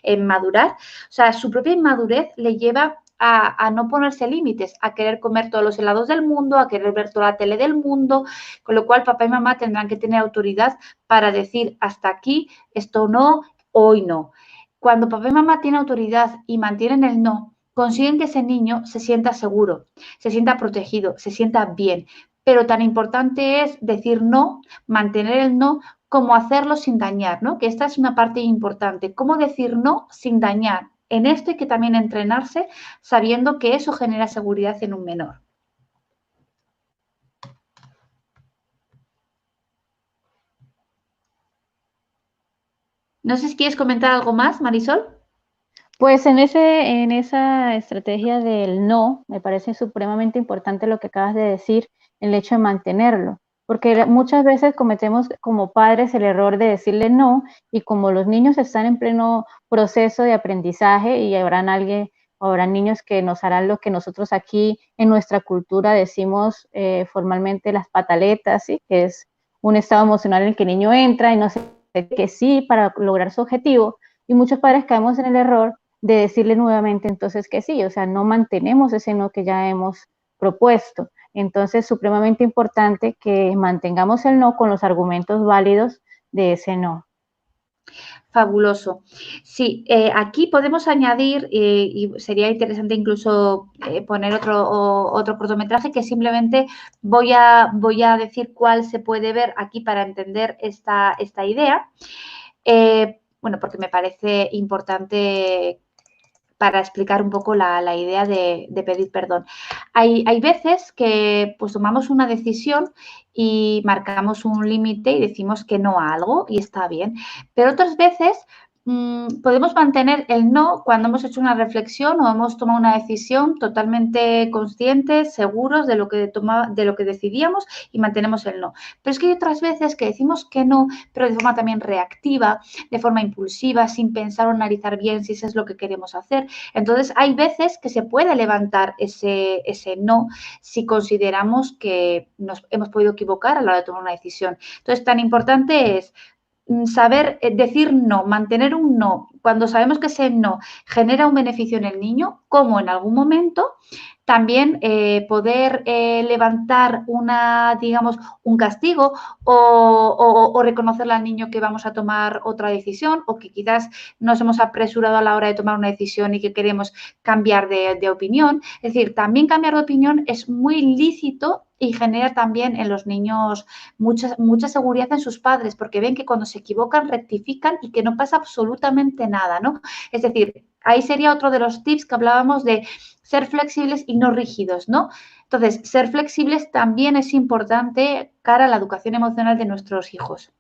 en madurar, o sea, su propia inmadurez le lleva a no ponerse límites, a querer comer todos los helados del mundo, a querer ver toda la tele del mundo, con lo cual papá y mamá tendrán que tener autoridad para decir hasta aquí, esto no, hoy no. Cuando papá y mamá tienen autoridad y mantienen el no, consiguen que ese niño se sienta seguro, se sienta protegido, se sienta bien. Pero tan importante es decir no, mantener el no, como hacerlo sin dañar, ¿no? Que esta es una parte importante. ¿Cómo decir no sin dañar? En esto hay que también entrenarse sabiendo que eso genera seguridad en un menor. No sé si quieres comentar algo más, Marisol. Pues en esa estrategia del no, me parece supremamente importante lo que acabas de decir, el hecho de mantenerlo, porque muchas veces cometemos como padres el error de decirle no, y como los niños están en pleno proceso de aprendizaje y habrán niños que nos harán lo que nosotros aquí en nuestra cultura decimos formalmente las pataletas, ¿sí? Que es un estado emocional en el que el niño entra y no sé que sí para lograr su objetivo, y muchos padres caemos en el error de decirle nuevamente entonces que sí, o sea, no mantenemos ese no que ya hemos propuesto. Entonces, supremamente importante que mantengamos el no con los argumentos válidos de ese no. Fabuloso. Sí, aquí podemos añadir, y sería interesante incluso poner otro cortometraje, que simplemente voy a decir cuál se puede ver aquí para entender esta idea. Bueno, porque me parece importante para explicar un poco la idea de pedir perdón. Hay veces que pues tomamos una decisión y marcamos un límite y decimos que no a algo y está bien, pero otras veces podemos mantener el no cuando hemos hecho una reflexión o hemos tomado una decisión totalmente conscientes, seguros de lo que decidíamos, y mantenemos el no. Pero es que hay otras veces que decimos que no, pero de forma también reactiva, de forma impulsiva, sin pensar o analizar bien si eso es lo que queremos hacer. Entonces, hay veces que se puede levantar ese no si consideramos que nos hemos podido equivocar a la hora de tomar una decisión. Entonces, tan importante es saber decir no, mantener un no, cuando sabemos que ese no genera un beneficio en el niño, como en algún momento también poder levantar digamos, un castigo o reconocerle al niño que vamos a tomar otra decisión, o que quizás nos hemos apresurado a la hora de tomar una decisión y que queremos cambiar de opinión. Es decir, también cambiar de opinión es muy lícito y genera también en los niños mucha seguridad en sus padres, porque ven que cuando se equivocan rectifican y que no pasa absolutamente nada, ¿no? Es decir, ahí sería otro de los tips que hablábamos de ser flexibles y no rígidos, ¿no? Entonces, ser flexibles también es importante cara a la educación emocional de nuestros hijos.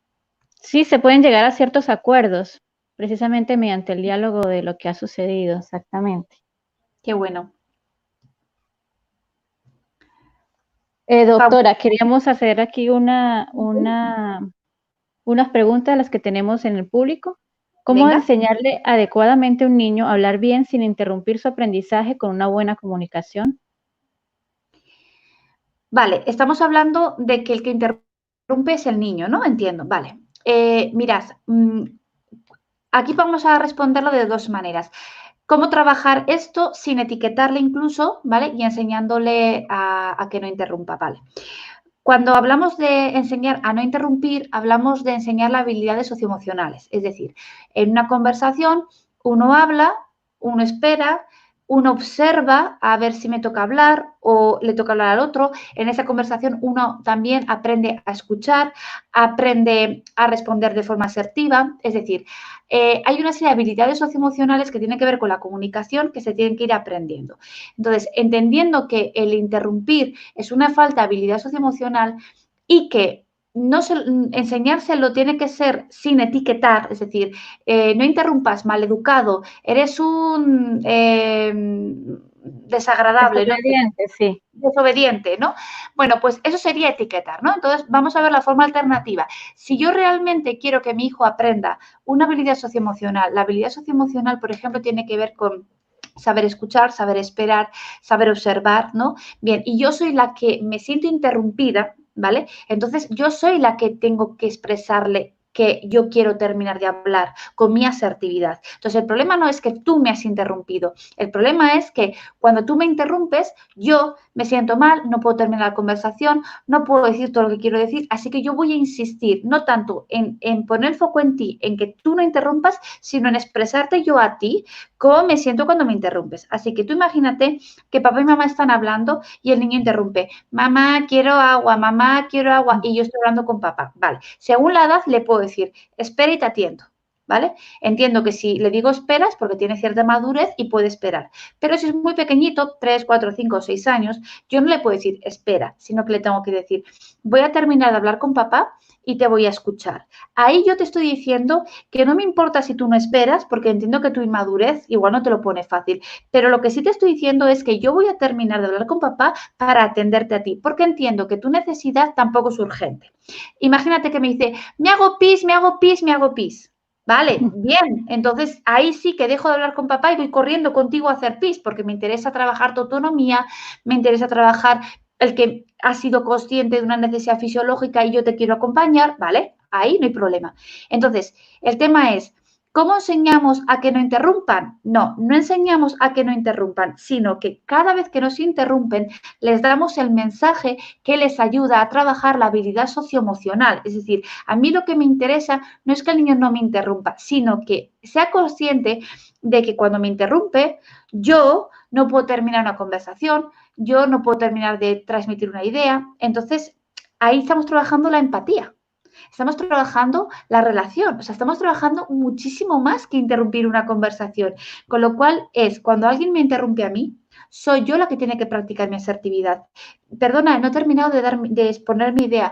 Sí, se pueden llegar a ciertos acuerdos, precisamente mediante el diálogo de lo que ha sucedido, exactamente. Qué bueno. Doctora, queríamos hacer aquí unas preguntas de las que tenemos en el público. ¿Cómo Venga. enseñarle adecuadamente a un niño a hablar bien sin interrumpir su aprendizaje con una buena comunicación? Vale, estamos hablando de que el que interrumpe es el niño, ¿no? Entiendo, vale. Mirad, aquí vamos a responderlo de dos maneras. Cómo trabajar esto sin etiquetarle incluso, ¿vale? Y enseñándole a que no interrumpa, ¿vale? Cuando hablamos de enseñar a no interrumpir, hablamos de enseñar las habilidades socioemocionales. Es decir, en una conversación uno habla, uno espera, uno observa a ver si me toca hablar o le toca hablar al otro. En esa conversación uno también aprende a escuchar, aprende a responder de forma asertiva. Es decir, hay una serie de habilidades socioemocionales que tienen que ver con la comunicación que se tienen que ir aprendiendo. Entonces, entendiendo que el interrumpir es una falta de habilidad socioemocional y que enseñárselo tiene que ser sin etiquetar, es decir, no interrumpas, maleducado, eres un desagradable, Desobediente, ¿no? sí. Desobediente, ¿no? Bueno, pues eso sería etiquetar, ¿no? Entonces, vamos a ver la forma alternativa. Si yo realmente quiero que mi hijo aprenda una habilidad socioemocional, la habilidad socioemocional, por ejemplo, tiene que ver con saber escuchar, saber esperar, saber observar, ¿no? Bien, y yo soy la que me siento interrumpida, ¿vale? Entonces, yo soy la que tengo que expresarle que yo quiero terminar de hablar con mi asertividad. Entonces, el problema no es que tú me has interrumpido. El problema es que cuando tú me interrumpes, yo me siento mal, no puedo terminar la conversación, no puedo decir todo lo que quiero decir, así que yo voy a insistir no tanto en poner el foco en ti, en que tú no interrumpas, sino en expresarte yo a ti cómo me siento cuando me interrumpes. Así que tú imagínate que papá y mamá están hablando y el niño interrumpe. Mamá, quiero agua, y yo estoy hablando con papá. Vale, según la edad le puedo decir, espera y te atiendo. ¿vale? Entiendo que si le digo esperas porque tiene cierta madurez y puede esperar. Pero si es muy pequeñito, 3, 4, 5, 6 años, yo no le puedo decir espera, sino que le tengo que decir voy a terminar de hablar con papá y te voy a escuchar. Ahí yo te estoy diciendo que no me importa si tú no esperas, porque entiendo que tu inmadurez igual no te lo pone fácil, pero lo que sí te estoy diciendo es que yo voy a terminar de hablar con papá para atenderte a ti, porque entiendo que tu necesidad tampoco es urgente. Imagínate que me dice, me hago pis, me hago pis, me hago pis. Vale, bien, entonces ahí sí que dejo de hablar con papá y voy corriendo contigo a hacer pis, porque me interesa trabajar tu autonomía, me interesa trabajar el que has sido consciente de una necesidad fisiológica y yo te quiero acompañar, ¿vale? Ahí no hay problema. Entonces, el tema es, ¿cómo enseñamos a que no interrumpan? No, no enseñamos a que no interrumpan, sino que cada vez que nos interrumpen les damos el mensaje que les ayuda a trabajar la habilidad socioemocional. Es decir, a mí lo que me interesa no es que el niño no me interrumpa, sino que sea consciente de que cuando me interrumpe, yo no puedo terminar una conversación, yo no puedo terminar de transmitir una idea. Entonces, ahí estamos trabajando la empatía. Estamos trabajando la relación, o sea, estamos trabajando muchísimo más que interrumpir una conversación. Con lo cual es, cuando alguien me interrumpe a mí, soy yo la que tiene que practicar mi asertividad. Perdona, no he terminado de exponer mi idea.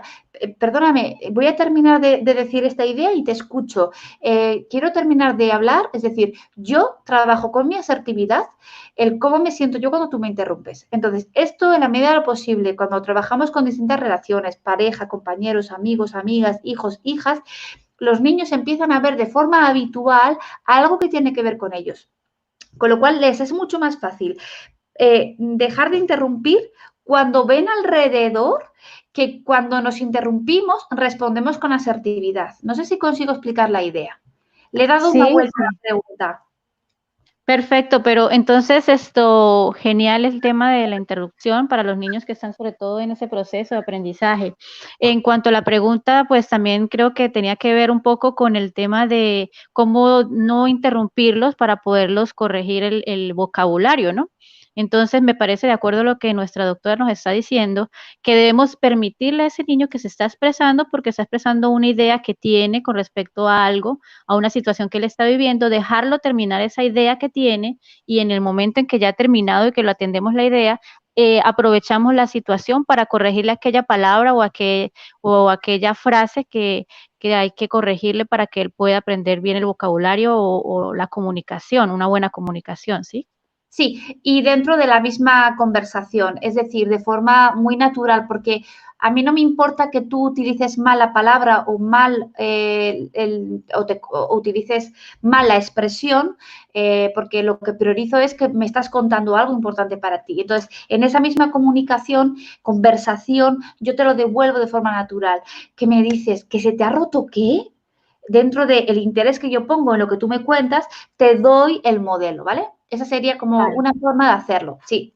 Perdóname, voy a terminar de decir esta idea y te escucho. Quiero terminar de hablar, es decir, yo trabajo con mi asertividad el cómo me siento yo cuando tú me interrumpes. Entonces, esto en la medida de lo posible, cuando trabajamos con distintas relaciones, pareja, compañeros, amigos, amigas, hijos, hijas, los niños empiezan a ver de forma habitual algo que tiene que ver con ellos. Con lo cual, les es mucho más fácil dejar de interrumpir cuando ven alrededor que cuando nos interrumpimos respondemos con asertividad. No sé si consigo explicar la idea. Le he dado una vuelta a la pregunta. Perfecto, pero entonces esto, genial el tema de la interrupción para los niños que están sobre todo en ese proceso de aprendizaje. En cuanto a la pregunta, pues también creo que tenía que ver un poco con el tema de cómo no interrumpirlos para poderlos corregir el vocabulario, ¿no? Entonces, me parece, de acuerdo a lo que nuestra doctora nos está diciendo, que debemos permitirle a ese niño que se está expresando, porque está expresando una idea que tiene con respecto a algo, a una situación que él está viviendo, dejarlo terminar esa idea que tiene y en el momento en que ya ha terminado y que lo atendemos la idea, aprovechamos la situación para corregirle aquella palabra o aquella frase que hay que corregirle para que él pueda aprender bien el vocabulario o la comunicación, una buena comunicación, ¿sí? Sí, y dentro de la misma conversación, es decir, de forma muy natural, porque a mí no me importa que tú utilices mal la palabra o mal o utilices mal la expresión, porque lo que priorizo es que me estás contando algo importante para ti. Entonces, en esa misma comunicación, conversación, yo te lo devuelvo de forma natural. ¿Qué me dices? ¿Que se te ha roto qué? Dentro del interés que yo pongo en lo que tú me cuentas, te doy el modelo, ¿vale? Esa sería como una forma de hacerlo, sí.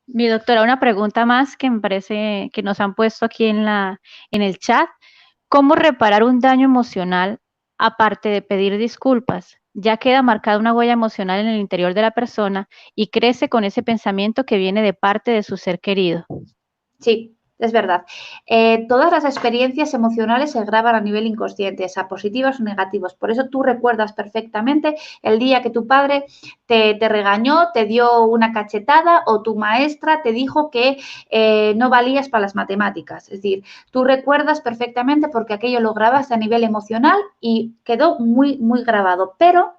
Mi doctora, una pregunta más que me parece que nos han puesto aquí en el chat. ¿Cómo reparar un daño emocional aparte de pedir disculpas? Ya queda marcada una huella emocional en el interior de la persona y crece con ese pensamiento que viene de parte de su ser querido. Sí, es verdad. Todas las experiencias emocionales se graban a nivel inconsciente, sea positivas o negativas. Por eso tú recuerdas perfectamente el día que tu padre te regañó, te dio una cachetada o tu maestra te dijo que no valías para las matemáticas. Es decir, tú recuerdas perfectamente porque aquello lo grabaste a nivel emocional y quedó muy, muy grabado. Pero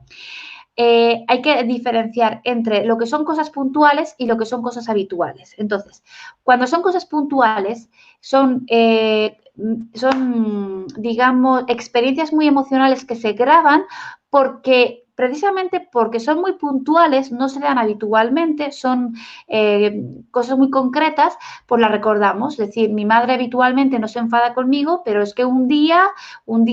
hay que diferenciar entre lo que son cosas puntuales y lo que son cosas habituales. Entonces, cuando son cosas puntuales, son, digamos, experiencias muy emocionales que se graban precisamente porque son muy puntuales, no se dan habitualmente, son cosas muy concretas, pues las recordamos. Es decir, mi madre habitualmente no se enfada conmigo, pero es que un día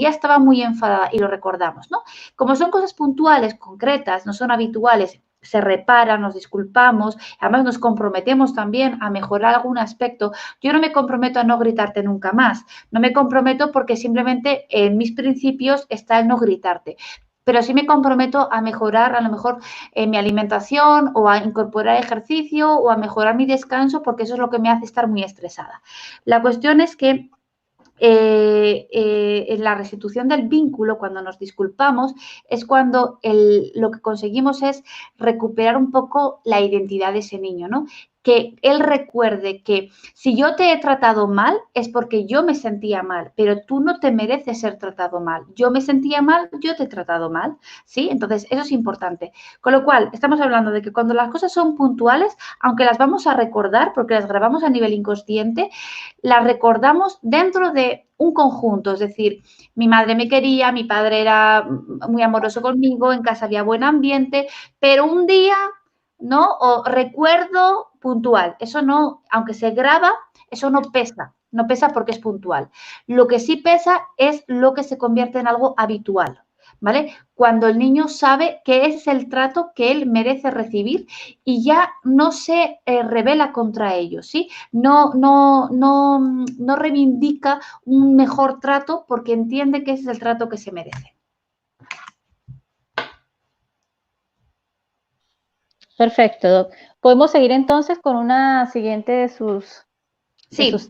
estaba muy enfadada y lo recordamos, ¿no? Como son cosas puntuales, concretas, no son habituales, se reparan, nos disculpamos, además nos comprometemos también a mejorar algún aspecto. Yo no me comprometo a no gritarte nunca más, no me comprometo porque simplemente en mis principios está el no gritarte. Pero sí me comprometo a mejorar a lo mejor mi alimentación o a incorporar ejercicio o a mejorar mi descanso porque eso es lo que me hace estar muy estresada. La cuestión es que en la restitución del vínculo, cuando nos disculpamos, es cuando lo que conseguimos es recuperar un poco la identidad de ese niño, ¿no? Que él recuerde que si yo te he tratado mal es porque yo me sentía mal, pero tú no te mereces ser tratado mal. Yo me sentía mal, yo te he tratado mal, ¿sí? Entonces, eso es importante. Con lo cual, estamos hablando de que cuando las cosas son puntuales, aunque las vamos a recordar porque las grabamos a nivel inconsciente, las recordamos dentro de un conjunto, es decir, mi madre me quería, mi padre era muy amoroso conmigo, en casa había buen ambiente, pero un día, ¿no? O recuerdo puntual. Eso no, aunque se graba, eso no pesa porque es puntual. Lo que sí pesa es lo que se convierte en algo habitual, ¿vale? Cuando el niño sabe que ese es el trato que él merece recibir y ya no se rebela contra ellos, ¿sí? No reivindica un mejor trato porque entiende que ese es el trato que se merece. Perfecto, Doc. Podemos seguir entonces con una siguiente de sus tips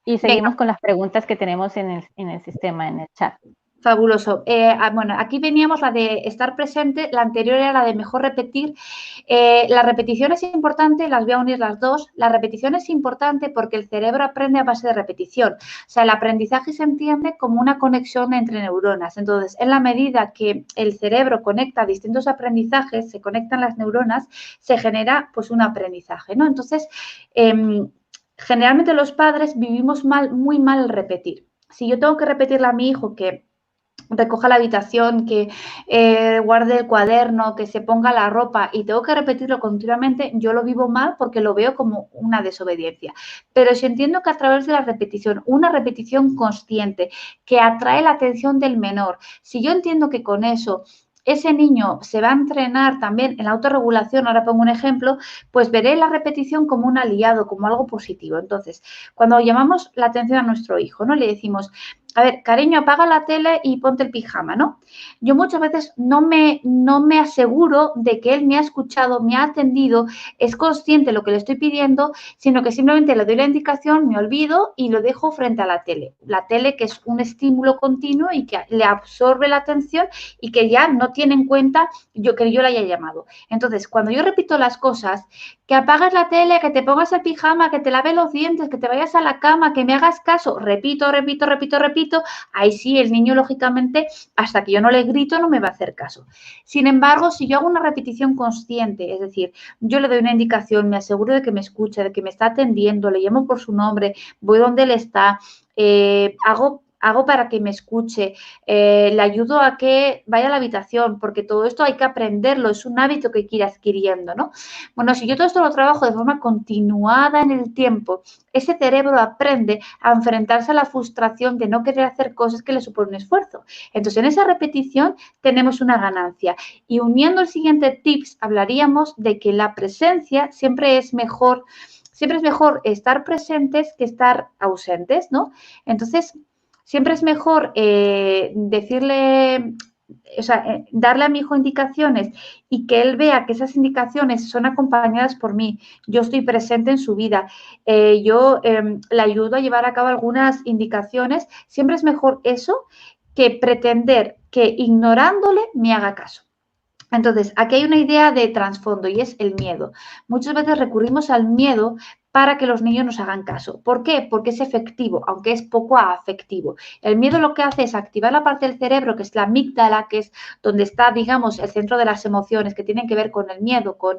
y seguimos Venga. con las preguntas que tenemos en el sistema, en el chat. Fabuloso. Bueno, aquí veníamos la de estar presente, la anterior era la de mejor repetir. La repetición es importante, las voy a unir las dos. La repetición es importante porque el cerebro aprende a base de repetición. O sea, el aprendizaje se entiende como una conexión entre neuronas. Entonces, en la medida que el cerebro conecta distintos aprendizajes, se conectan las neuronas, se genera pues un aprendizaje, ¿no? Entonces, generalmente los padres vivimos muy mal el repetir. Si yo tengo que repetirle a mi hijo que recoja la habitación, que guarde el cuaderno, que se ponga la ropa y tengo que repetirlo continuamente, yo lo vivo mal porque lo veo como una desobediencia. Pero si entiendo que a través de la repetición, una repetición consciente que atrae la atención del menor, si yo entiendo que con eso ese niño se va a entrenar también en la autorregulación, ahora pongo un ejemplo, pues veré la repetición como un aliado, como algo positivo. Entonces, cuando llamamos la atención a nuestro hijo, ¿no? Le decimos, a ver, cariño, apaga la tele y ponte el pijama, ¿no? Yo muchas veces no me aseguro de que él me ha escuchado, me ha atendido, es consciente de lo que le estoy pidiendo, sino que simplemente le doy la indicación, me olvido y lo dejo frente a la tele. La tele que es un estímulo continuo y que le absorbe la atención y que ya no tiene en cuenta que yo la haya llamado. Entonces, cuando yo repito las cosas, que apagues la tele, que te pongas el pijama, que te laves los dientes, que te vayas a la cama, que me hagas caso, repito, ahí sí el niño lógicamente hasta que yo no le grito no me va a hacer caso. Sin embargo, si yo hago una repetición consciente, es decir, yo le doy una indicación, me aseguro de que me escucha, de que me está atendiendo, le llamo por su nombre, voy donde él está, hago para que me escuche, le ayudo a que vaya a la habitación, porque todo esto hay que aprenderlo, es un hábito que hay que ir adquiriendo, ¿no? Bueno, si yo todo esto lo trabajo de forma continuada en el tiempo, ese cerebro aprende a enfrentarse a la frustración de no querer hacer cosas que le suponen un esfuerzo. Entonces, en esa repetición tenemos una ganancia. Y uniendo el siguiente tips, hablaríamos de que la presencia siempre es mejor estar presentes que estar ausentes, ¿no? Entonces, siempre es mejor darle a mi hijo indicaciones y que él vea que esas indicaciones son acompañadas por mí. Yo estoy presente en su vida. Yo le ayudo a llevar a cabo algunas indicaciones. Siempre es mejor eso que pretender que ignorándole me haga caso. Entonces, aquí hay una idea de trasfondo y es el miedo. Muchas veces recurrimos al miedo para que los niños nos hagan caso. ¿Por qué? Porque es efectivo, aunque es poco afectivo. El miedo lo que hace es activar la parte del cerebro, que es la amígdala, que es donde está, digamos, el centro de las emociones, que tienen que ver con el miedo, con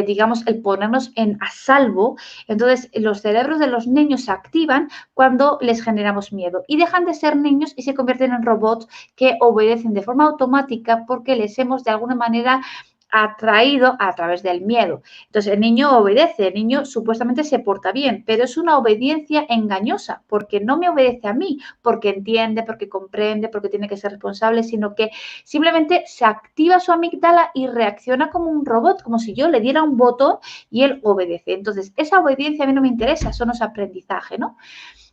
digamos, el ponernos a salvo. Entonces, los cerebros de los niños se activan cuando les generamos miedo y dejan de ser niños y se convierten en robots que obedecen de forma automática porque les hemos de alguna manera atraído a través del miedo. Entonces, el niño obedece, el niño supuestamente se porta bien, pero es una obediencia engañosa porque no me obedece a mí, porque entiende, porque comprende, porque tiene que ser responsable, sino que simplemente se activa su amígdala y reacciona como un robot, como si yo le diera un botón y él obedece. Entonces, esa obediencia a mí no me interesa, eso no es aprendizaje, ¿no?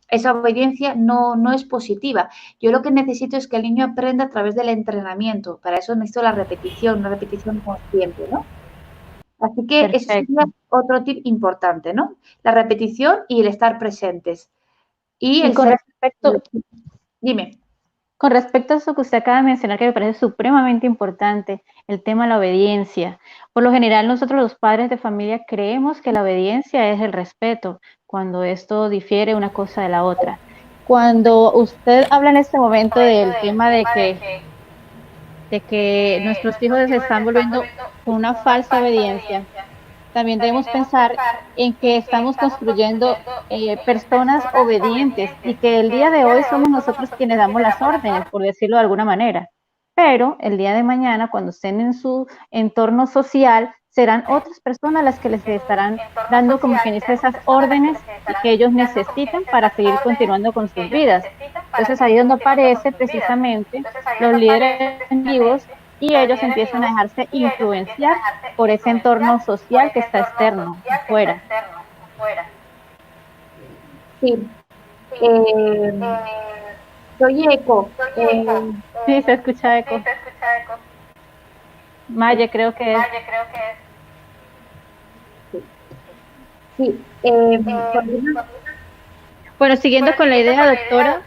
Esa obediencia no es positiva. Yo lo que necesito es que el niño aprenda a través del entrenamiento. Para eso necesito la repetición, una repetición consciente, ¿no? Así que ese sería otro tip importante, ¿no? La repetición y el estar presentes. Y Y con respecto, Dime. con respecto a eso que usted acaba de mencionar, que me parece supremamente importante, el tema de la obediencia. Por lo general, nosotros los padres de familia creemos que la obediencia es el respeto, cuando esto difiere una cosa de la otra. Cuando usted habla en este momento del tema de que nuestros hijos se están volviendo con una falsa obediencia, también debemos pensar en que estamos construyendo personas obedientes y que el día de hoy somos nosotros quienes damos las órdenes, por decirlo de alguna manera. Pero el día de mañana, cuando estén en su entorno social, serán otras personas las que les estarán dando como que esas órdenes que ellos necesitan para seguir continuando con sus vidas. Entonces ahí es donde aparece precisamente los líderes vivos y ellos empiezan a dejarse influenciar por ese entorno social que está externo, afuera. Sí. Soy eco. Sí, se escucha eco. Maya, creo que es. Sí. Bueno, siguiendo con la idea, doctora,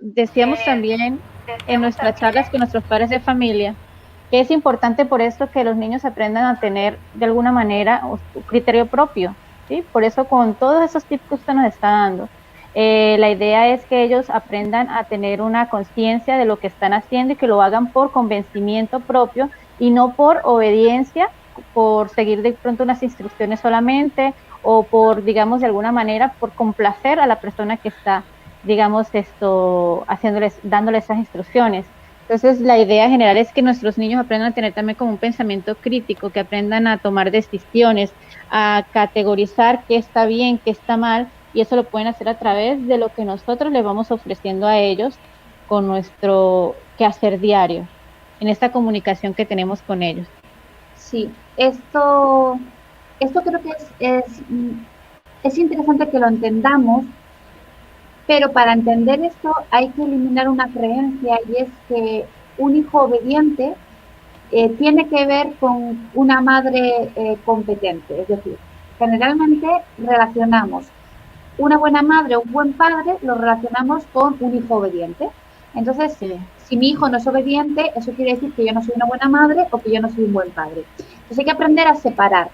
decíamos también en nuestras charlas con nuestros padres de familia que es importante por eso que los niños aprendan a tener de alguna manera un criterio propio, ¿sí? Por eso con todos esos tips que usted nos está dando, la idea es que ellos aprendan a tener una conciencia de lo que están haciendo y que lo hagan por convencimiento propio y no por obediencia, por seguir de pronto unas instrucciones solamente o por, digamos, de alguna manera, por complacer a la persona que está, digamos, dándole esas instrucciones. Entonces, la idea general es que nuestros niños aprendan a tener también como un pensamiento crítico, que aprendan a tomar decisiones, a categorizar qué está bien, qué está mal, y eso lo pueden hacer a través de lo que nosotros les vamos ofreciendo a ellos con nuestro quehacer diario, en esta comunicación que tenemos con ellos. Sí, esto creo que es interesante que lo entendamos, pero para entender esto hay que eliminar una creencia y es que un hijo obediente tiene que ver con una madre competente. Es decir, generalmente relacionamos una buena madre o un buen padre, lo relacionamos con un hijo obediente. Entonces, Sí. Si mi hijo no es obediente, eso quiere decir que yo no soy una buena madre o que yo no soy un buen padre. Entonces hay que aprender a separar.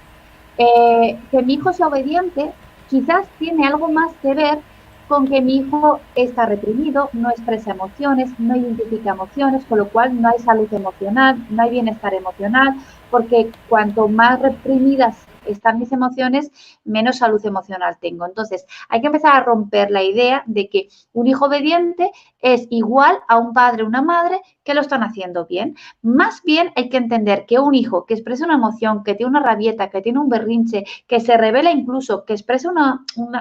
Que mi hijo sea obediente quizás tiene algo más que ver con que mi hijo está reprimido, no expresa emociones, no identifica emociones, con lo cual no hay salud emocional, no hay bienestar emocional, porque cuanto más reprimidas están mis emociones, menos salud emocional tengo. Entonces, hay que empezar a romper la idea de que un hijo obediente es igual a un padre o una madre que lo están haciendo bien. Más bien hay que entender que un hijo que expresa una emoción, que tiene una rabieta, que tiene un berrinche, que se revela incluso, que expresa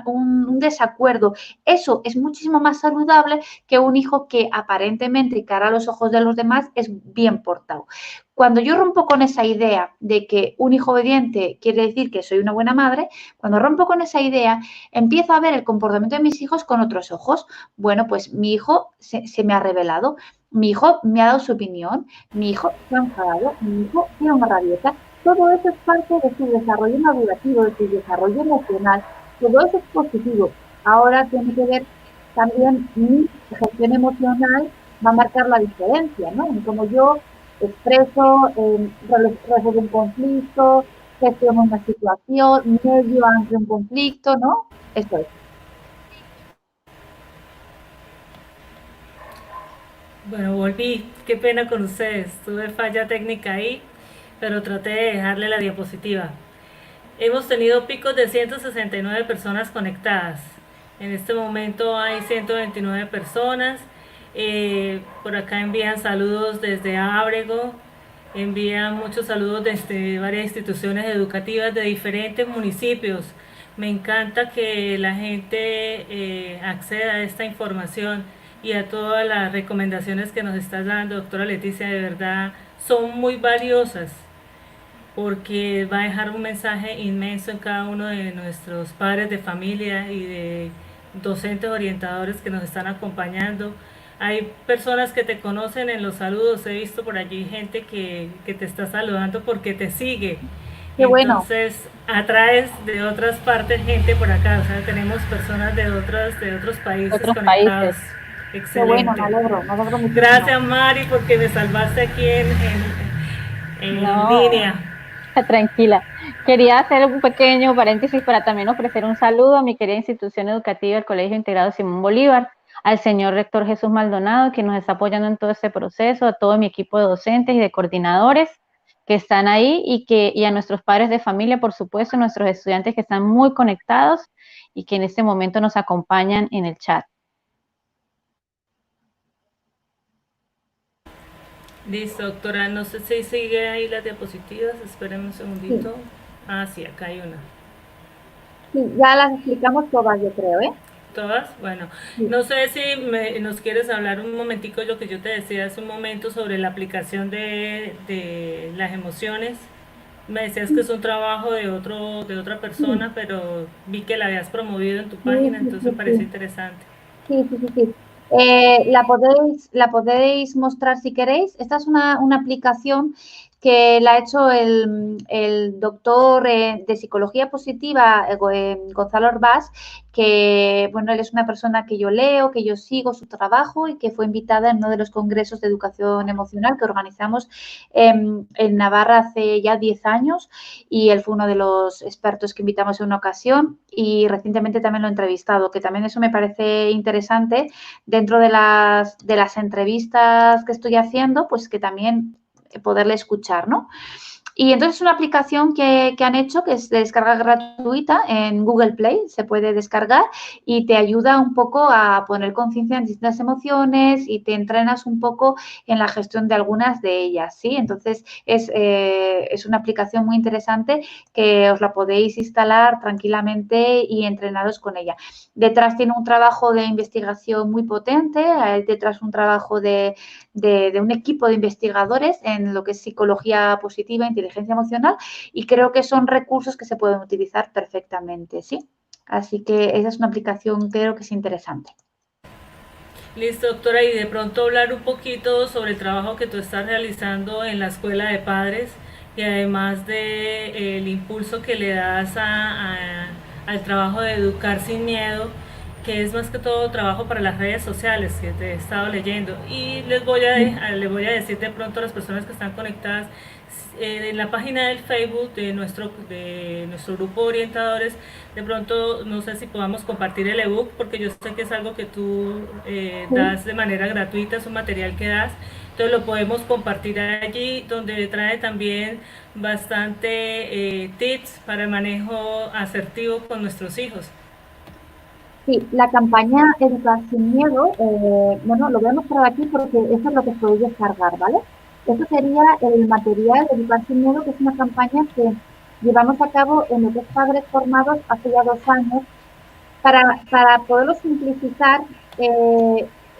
un desacuerdo, eso es muchísimo más saludable que un hijo que aparentemente, cara a los ojos de los demás, es bien portado. Cuando yo rompo con esa idea de que un hijo obediente quiere decir que soy una buena madre, cuando rompo con esa idea, empiezo a ver el comportamiento de mis hijos con otros ojos. Bueno, pues mi hijo se me ha revelado, mi hijo me ha dado su opinión, mi hijo se ha enfadado, mi hijo tiene una rabieta. Todo eso es parte de su desarrollo madurativo, de su desarrollo emocional. Todo eso es positivo. Ahora tiene que ver también mi gestión emocional, va a marcar la diferencia, ¿no? En cómo yo expreso, resuelvo un conflicto, gestiono una situación, medio ante un conflicto, ¿no? Eso es. Bueno, volví. Qué pena con ustedes. Tuve falla técnica ahí, pero traté de dejarle la diapositiva. Hemos tenido picos de 169 personas conectadas. En este momento hay 129 personas. Por acá envían saludos desde Ábrego, envían muchos saludos desde varias instituciones educativas de diferentes municipios. Me encanta que la gente acceda a esta información y a todas las recomendaciones que nos estás dando, doctora Leticia, de verdad son muy valiosas porque va a dejar un mensaje inmenso en cada uno de nuestros padres de familia y de docentes orientadores que nos están acompañando. Hay personas que te conocen en los saludos, he visto por allí gente que te está saludando porque te sigue Qué bueno. Entonces atraes de otras partes gente por acá, o sea, tenemos personas de otros países Otros conectados. países. Qué bueno, Excelente. me alegro muchísimo. Gracias, Mari, porque me salvaste aquí en No, línea. tranquila. Quería hacer un pequeño paréntesis para también ofrecer un saludo a mi querida institución educativa, el Colegio Integrado Simón Bolívar, al señor rector Jesús Maldonado, que nos está apoyando en todo este proceso, a todo mi equipo de docentes y de coordinadores que están ahí y a nuestros padres de familia, por supuesto, nuestros estudiantes que están muy conectados y que en este momento nos acompañan en el chat. Listo, doctora. No sé si sigue ahí las diapositivas. Espérenme un segundito. Sí, Ah, sí, acá hay una. sí, ya las explicamos todas, yo creo, ¿eh? ¿Todas? Bueno, Sí. no sé si nos quieres hablar un momentico de lo que yo te decía hace un momento sobre la aplicación de las emociones. Me decías que es un trabajo de otra Sí, persona, pero vi que la habías promovido en tu sí, página, sí, entonces me sí, pareció sí. interesante. Sí, sí, sí, sí. La podéis mostrar si queréis. Esta es una aplicación que la ha hecho el doctor de psicología positiva, Gonzalo Orbás, que, bueno, él es una persona que yo leo, que yo sigo su trabajo y que fue invitada en uno de los congresos de educación emocional que organizamos en Navarra hace ya 10 años y él fue uno de los expertos que invitamos en una ocasión y recientemente también lo he entrevistado, que también eso me parece interesante dentro de las entrevistas que estoy haciendo, pues que también poderle escuchar, ¿no? Y entonces es una aplicación que han hecho que es de descarga gratuita en Google Play, se puede descargar y te ayuda un poco a poner conciencia en distintas emociones y te entrenas un poco en la gestión de algunas de ellas, ¿sí? Entonces es una aplicación muy interesante que os la podéis instalar tranquilamente y entrenados con ella. Detrás tiene un trabajo de investigación muy potente, hay detrás un trabajo de un equipo de investigadores en lo que es psicología positiva, inteligencia emocional, y creo que son recursos que se pueden utilizar perfectamente, ¿sí? Así que esa es una aplicación que creo que es interesante. Listo, doctora, y de pronto hablar un poquito sobre el trabajo que tú estás realizando en la escuela de padres y además de el impulso que le das al trabajo de educar sin miedo, que es más que todo trabajo para las redes sociales que te he estado leyendo. Y les voy a decir de pronto a las personas que están conectadas en la página del Facebook de nuestro grupo de orientadores, de pronto no sé si podamos compartir el ebook, porque yo sé que es algo que tú Sí, das de manera gratuita, es un material que das, entonces lo podemos compartir allí, donde trae también bastante tips para el manejo asertivo con nuestros hijos. sí, la campaña Educar sin Miedo, bueno, lo voy a mostrar aquí porque eso es lo que podéis descargar, ¿vale? Esto sería el material Educar sin Miedo, que es una campaña que llevamos a cabo en lo que es Padres Formados hace ya 2 años para poderlo simplificar.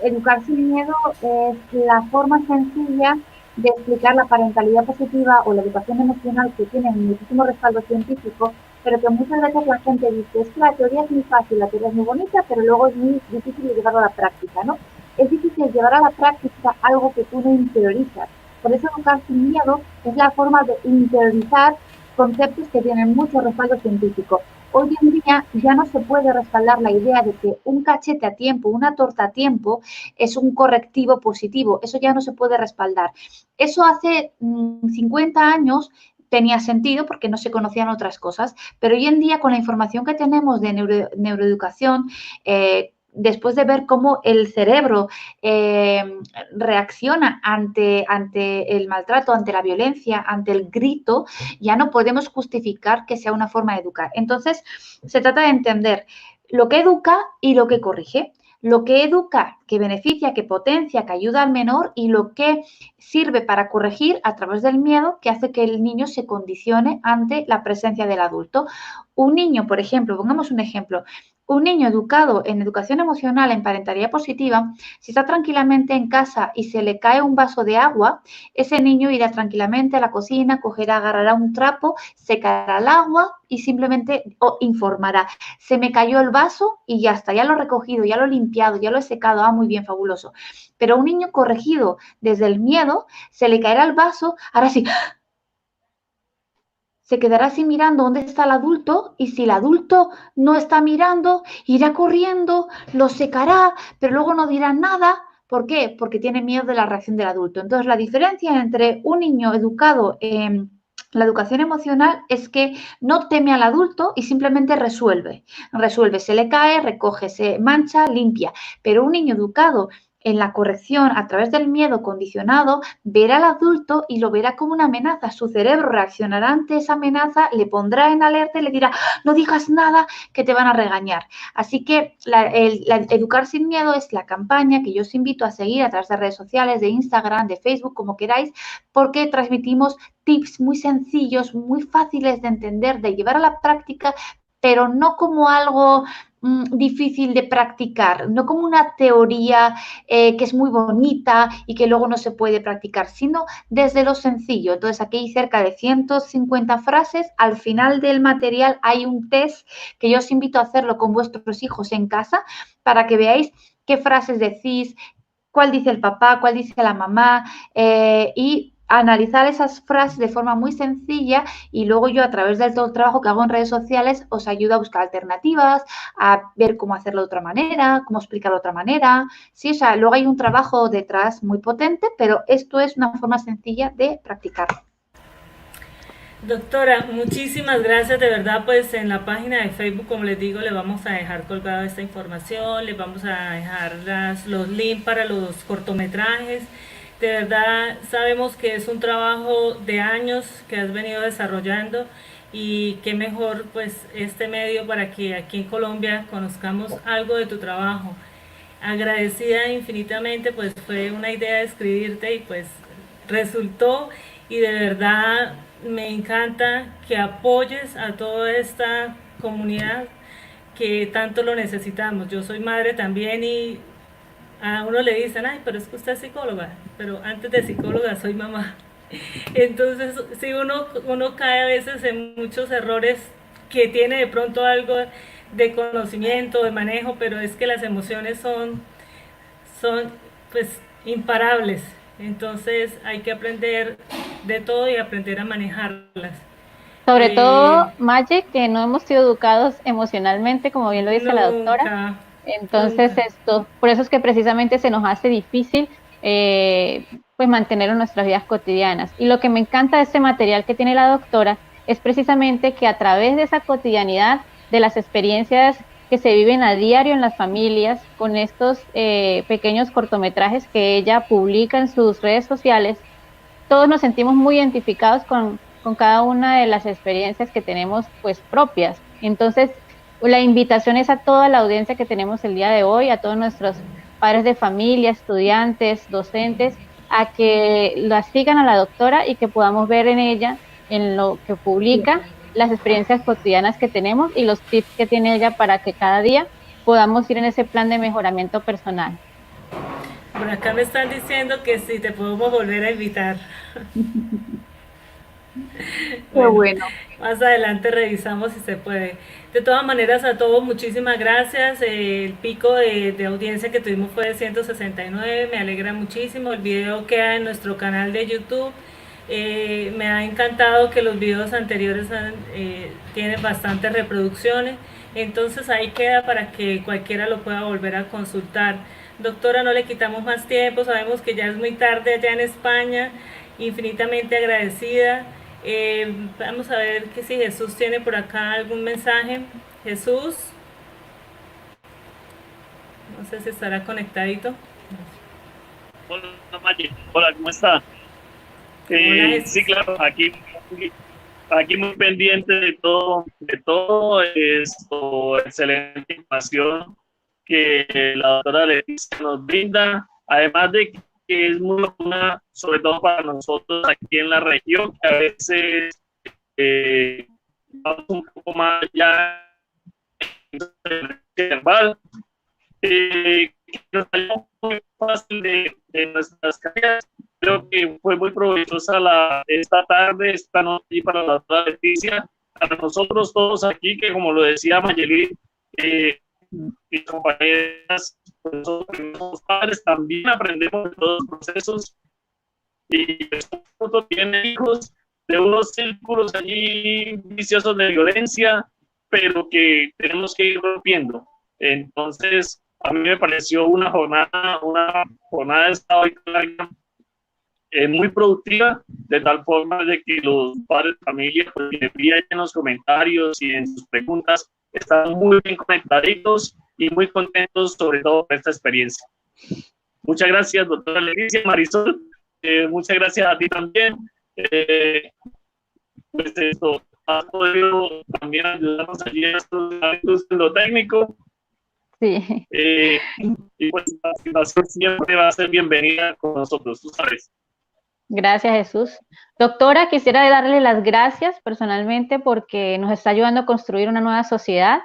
Educar sin miedo es la forma sencilla de explicar la parentalidad positiva o la educación emocional que tiene muchísimo respaldo científico, pero que muchas veces la gente dice, es que la teoría es muy fácil, la teoría es muy bonita, pero luego es muy difícil de llevarlo a la práctica, ¿no? Es difícil llevar a la práctica algo que tú no interiorizas. Por eso educar sin miedo es la forma de interiorizar conceptos que tienen mucho respaldo científico. Hoy en día ya no se puede respaldar la idea de que un cachete a tiempo, una torta a tiempo, es un correctivo positivo. Eso ya no se puede respaldar. Eso hace 50 años tenía sentido porque no se conocían otras cosas, pero hoy en día con la información que tenemos de neuroeducación, después de ver cómo el cerebro reacciona ante el maltrato, ante la violencia, ante el grito, ya no podemos justificar que sea una forma de educar. Entonces, se trata de entender lo que educa y lo que corrige. Lo que educa, que beneficia, que potencia, que ayuda al menor y lo que sirve para corregir a través del miedo que hace que el niño se condicione ante la presencia del adulto. Un niño, por ejemplo, pongamos un ejemplo, un niño educado en educación emocional, en parentalidad positiva, si está tranquilamente en casa y se le cae un vaso de agua, ese niño irá tranquilamente a la cocina, cogerá, agarrará un trapo, secará el agua y simplemente informará. Se me cayó el vaso y ya está, ya lo he recogido, ya lo he limpiado, ya lo he secado, muy bien, fabuloso. Pero a un niño corregido desde el miedo, se le caerá el vaso, ahora sí, se quedará así mirando dónde está el adulto y si el adulto no está mirando, irá corriendo, lo secará, pero luego no dirá nada. ¿Por qué? Porque tiene miedo de la reacción del adulto. Entonces, la diferencia entre un niño educado en la educación emocional es que no teme al adulto y simplemente resuelve. Resuelve, se le cae, recoge, se mancha, limpia. Pero un niño educado en la corrección a través del miedo condicionado, verá al adulto y lo verá como una amenaza. Su cerebro reaccionará ante esa amenaza, le pondrá en alerta y le dirá, no digas nada que te van a regañar. Así que la Educar sin Miedo es la campaña que yo os invito a seguir a través de redes sociales, de Instagram, de Facebook, como queráis, porque transmitimos tips muy sencillos, muy fáciles de entender, de llevar a la práctica, pero no como algo difícil de practicar, no como una teoría que es muy bonita y que luego no se puede practicar, sino desde lo sencillo. Entonces, aquí hay cerca de 150 frases. Al final del material hay un test que yo os invito a hacerlo con vuestros hijos en casa para que veáis qué frases decís, cuál dice el papá, cuál dice la mamá y analizar esas frases de forma muy sencilla y luego yo a través del todo el trabajo que hago en redes sociales os ayudo a buscar alternativas, a ver cómo hacerlo de otra manera, cómo explicarlo de otra manera. Sí, o sea, luego hay un trabajo detrás muy potente, pero esto es una forma sencilla de practicarlo. Doctora, muchísimas gracias, de verdad, pues en la página de Facebook, como les digo, le vamos a dejar colgada esta información, les vamos a dejar los links para los cortometrajes. De verdad, sabemos que es un trabajo de años que has venido desarrollando y qué mejor pues este medio para que aquí en Colombia conozcamos algo de tu trabajo. Agradecida infinitamente, pues fue una idea de escribirte y pues resultó, y de verdad me encanta que apoyes a toda esta comunidad que tanto lo necesitamos. Yo soy madre también y a uno le dicen, ay, pero es que usted es psicóloga, pero antes de psicóloga soy mamá. Entonces, sí, uno cae a veces en muchos errores que tiene de pronto algo de conocimiento, de manejo, pero es que las emociones son pues imparables. Entonces hay que aprender de todo y aprender a manejarlas. Sobre todo, Magic, que no hemos sido educados emocionalmente, como bien lo dice la doctora. Entonces, nunca. por eso es que precisamente se nos hace difícil pues mantenerlo en nuestras vidas cotidianas. Y lo que me encanta de este material que tiene la doctora es precisamente que a través de esa cotidianidad, de las experiencias que se viven a diario en las familias, con estos pequeños cortometrajes que ella publica en sus redes sociales, todos nos sentimos muy identificados con cada una de las experiencias que tenemos pues propias. Entonces, la invitación es a toda la audiencia que tenemos el día de hoy, a todos nuestros padres de familia, estudiantes, docentes, a que la sigan a la doctora y que podamos ver en ella, en lo que publica, las experiencias cotidianas que tenemos y los tips que tiene ella para que cada día podamos ir en ese plan de mejoramiento personal. Por acá me están diciendo que sí, te podemos volver a invitar. Bueno. Más adelante revisamos si se puede. De todas maneras, a todos muchísimas gracias. El pico de audiencia que tuvimos fue de 169, me alegra muchísimo. El video queda en nuestro canal de YouTube. Me ha encantado que los videos anteriores tienen bastantes reproducciones. Entonces ahí queda para que cualquiera lo pueda volver a consultar. Doctora, no le quitamos más tiempo, sabemos que ya es muy tarde allá en España. Infinitamente agradecida. Vamos a ver que si Jesús tiene por acá algún mensaje. Jesús, no sé si estará conectadito. Hola, Maye. Hola, ¿cómo está? Sí, claro, aquí muy pendiente de todo esto, excelente información que la doctora Leticia nos brinda, además de que es muy buena, sobre todo para nosotros aquí en la región, que a veces vamos un poco más allá verbal, que nos salió muy fácil de nuestras carreras. Creo que fue muy provechosa esta tarde, esta noche para la doctora Leticia, para nosotros todos aquí, que como lo decía Mayelín, mis compañeras, nosotros los padres también aprendemos de todos los procesos y nosotros tienen hijos de unos círculos allí viciosos de violencia, pero que tenemos que ir rompiendo. Entonces, a mí me pareció una jornada de estado de carga muy productiva, de tal forma de que los padres de familia, pues, que envían en los comentarios y en sus preguntas, están muy bien conectaditos y muy contentos, sobre todo por esta experiencia. Muchas gracias, doctora Leticia, Marisol. Muchas gracias a ti también. Pues esto, has podido también ayudarnos allí en lo técnico. Sí. Y pues la participación siempre va a ser bienvenida con nosotros, tú sabes. Gracias, Jesús. Doctora, quisiera darle las gracias personalmente porque nos está ayudando a construir una nueva sociedad.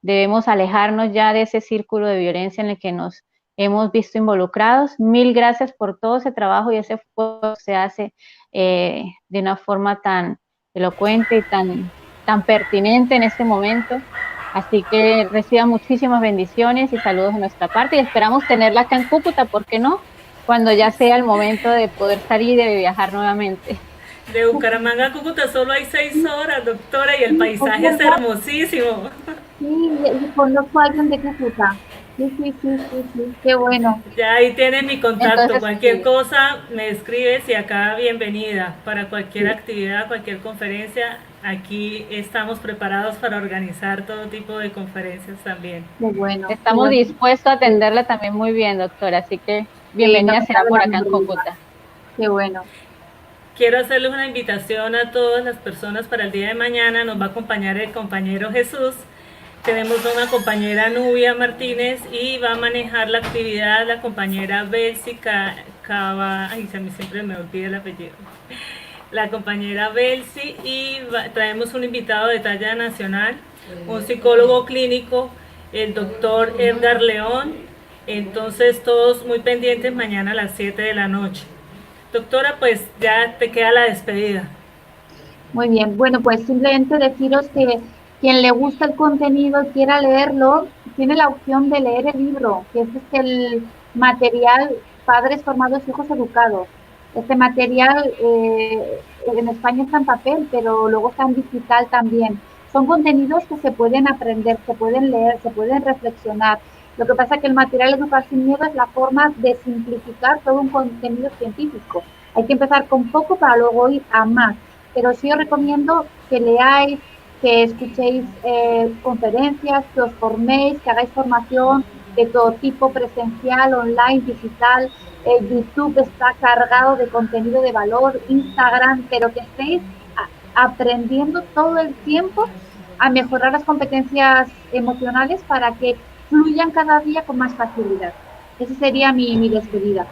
Debemos alejarnos ya de ese círculo de violencia en el que nos hemos visto involucrados. Mil gracias por todo ese trabajo y ese esfuerzo que se hace de una forma tan elocuente y tan pertinente en este momento. Así que reciba muchísimas bendiciones y saludos de nuestra parte y esperamos tenerla acá en Cúcuta, ¿por qué no? Cuando ya sea el momento de poder salir y de viajar nuevamente. De Bucaramanga a Cúcuta solo hay 6 horas, doctora, y el paisaje es hermosísimo. Sí, y conozco a alguien de Cúcuta. Sí, qué bueno. Ya ahí tienes mi contacto, Entonces, cualquier sí. cosa me escribes y acá bienvenida para cualquier actividad, cualquier conferencia. Aquí estamos preparados para organizar todo tipo de conferencias también. Qué bueno. Estamos dispuestos a atenderla también muy bien, doctora, así que bienvenida será por acá en Cúcuta. Qué bueno. Quiero hacerles una invitación a todas las personas para el día de mañana. Nos va a acompañar el compañero Jesús. Tenemos una compañera Nubia Martínez y va a manejar la actividad la compañera Belsi Cava. Ay, a mí siempre me olvida el apellido. La compañera Belsi y traemos un invitado de talla nacional, un psicólogo clínico, el doctor Edgar León. Entonces todos muy pendientes mañana a las 7 de la noche. Doctora, pues ya te queda la despedida. Muy bien, bueno, pues simplemente deciros que quien le gusta el contenido y quiera leerlo, tiene la opción de leer el libro, que es el material Padres Formados, Hijos Educados. Este material en España está en papel, pero luego está en digital también. Son contenidos que se pueden aprender, se pueden leer, se pueden reflexionar. Lo que pasa es que el material Educar sin Miedo es la forma de simplificar todo un contenido científico. Hay que empezar con poco para luego ir a más. Pero sí os recomiendo que leáis, que escuchéis conferencias, que os forméis, que hagáis formación de todo tipo, presencial, online, digital. YouTube está cargado de contenido de valor, Instagram, pero que estéis aprendiendo todo el tiempo a mejorar las competencias emocionales para que fluyan cada día con más facilidad. Esa sería mi despedida.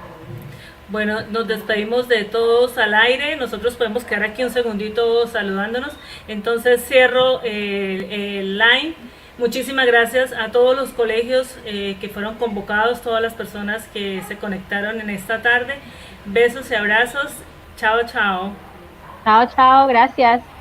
Bueno, nos despedimos de todos al aire. Nosotros podemos quedar aquí un segundito saludándonos. Entonces cierro el line. Muchísimas gracias a todos los colegios que fueron convocados, todas las personas que se conectaron en esta tarde. Besos y abrazos. Chao, chao. Chao, chao, gracias.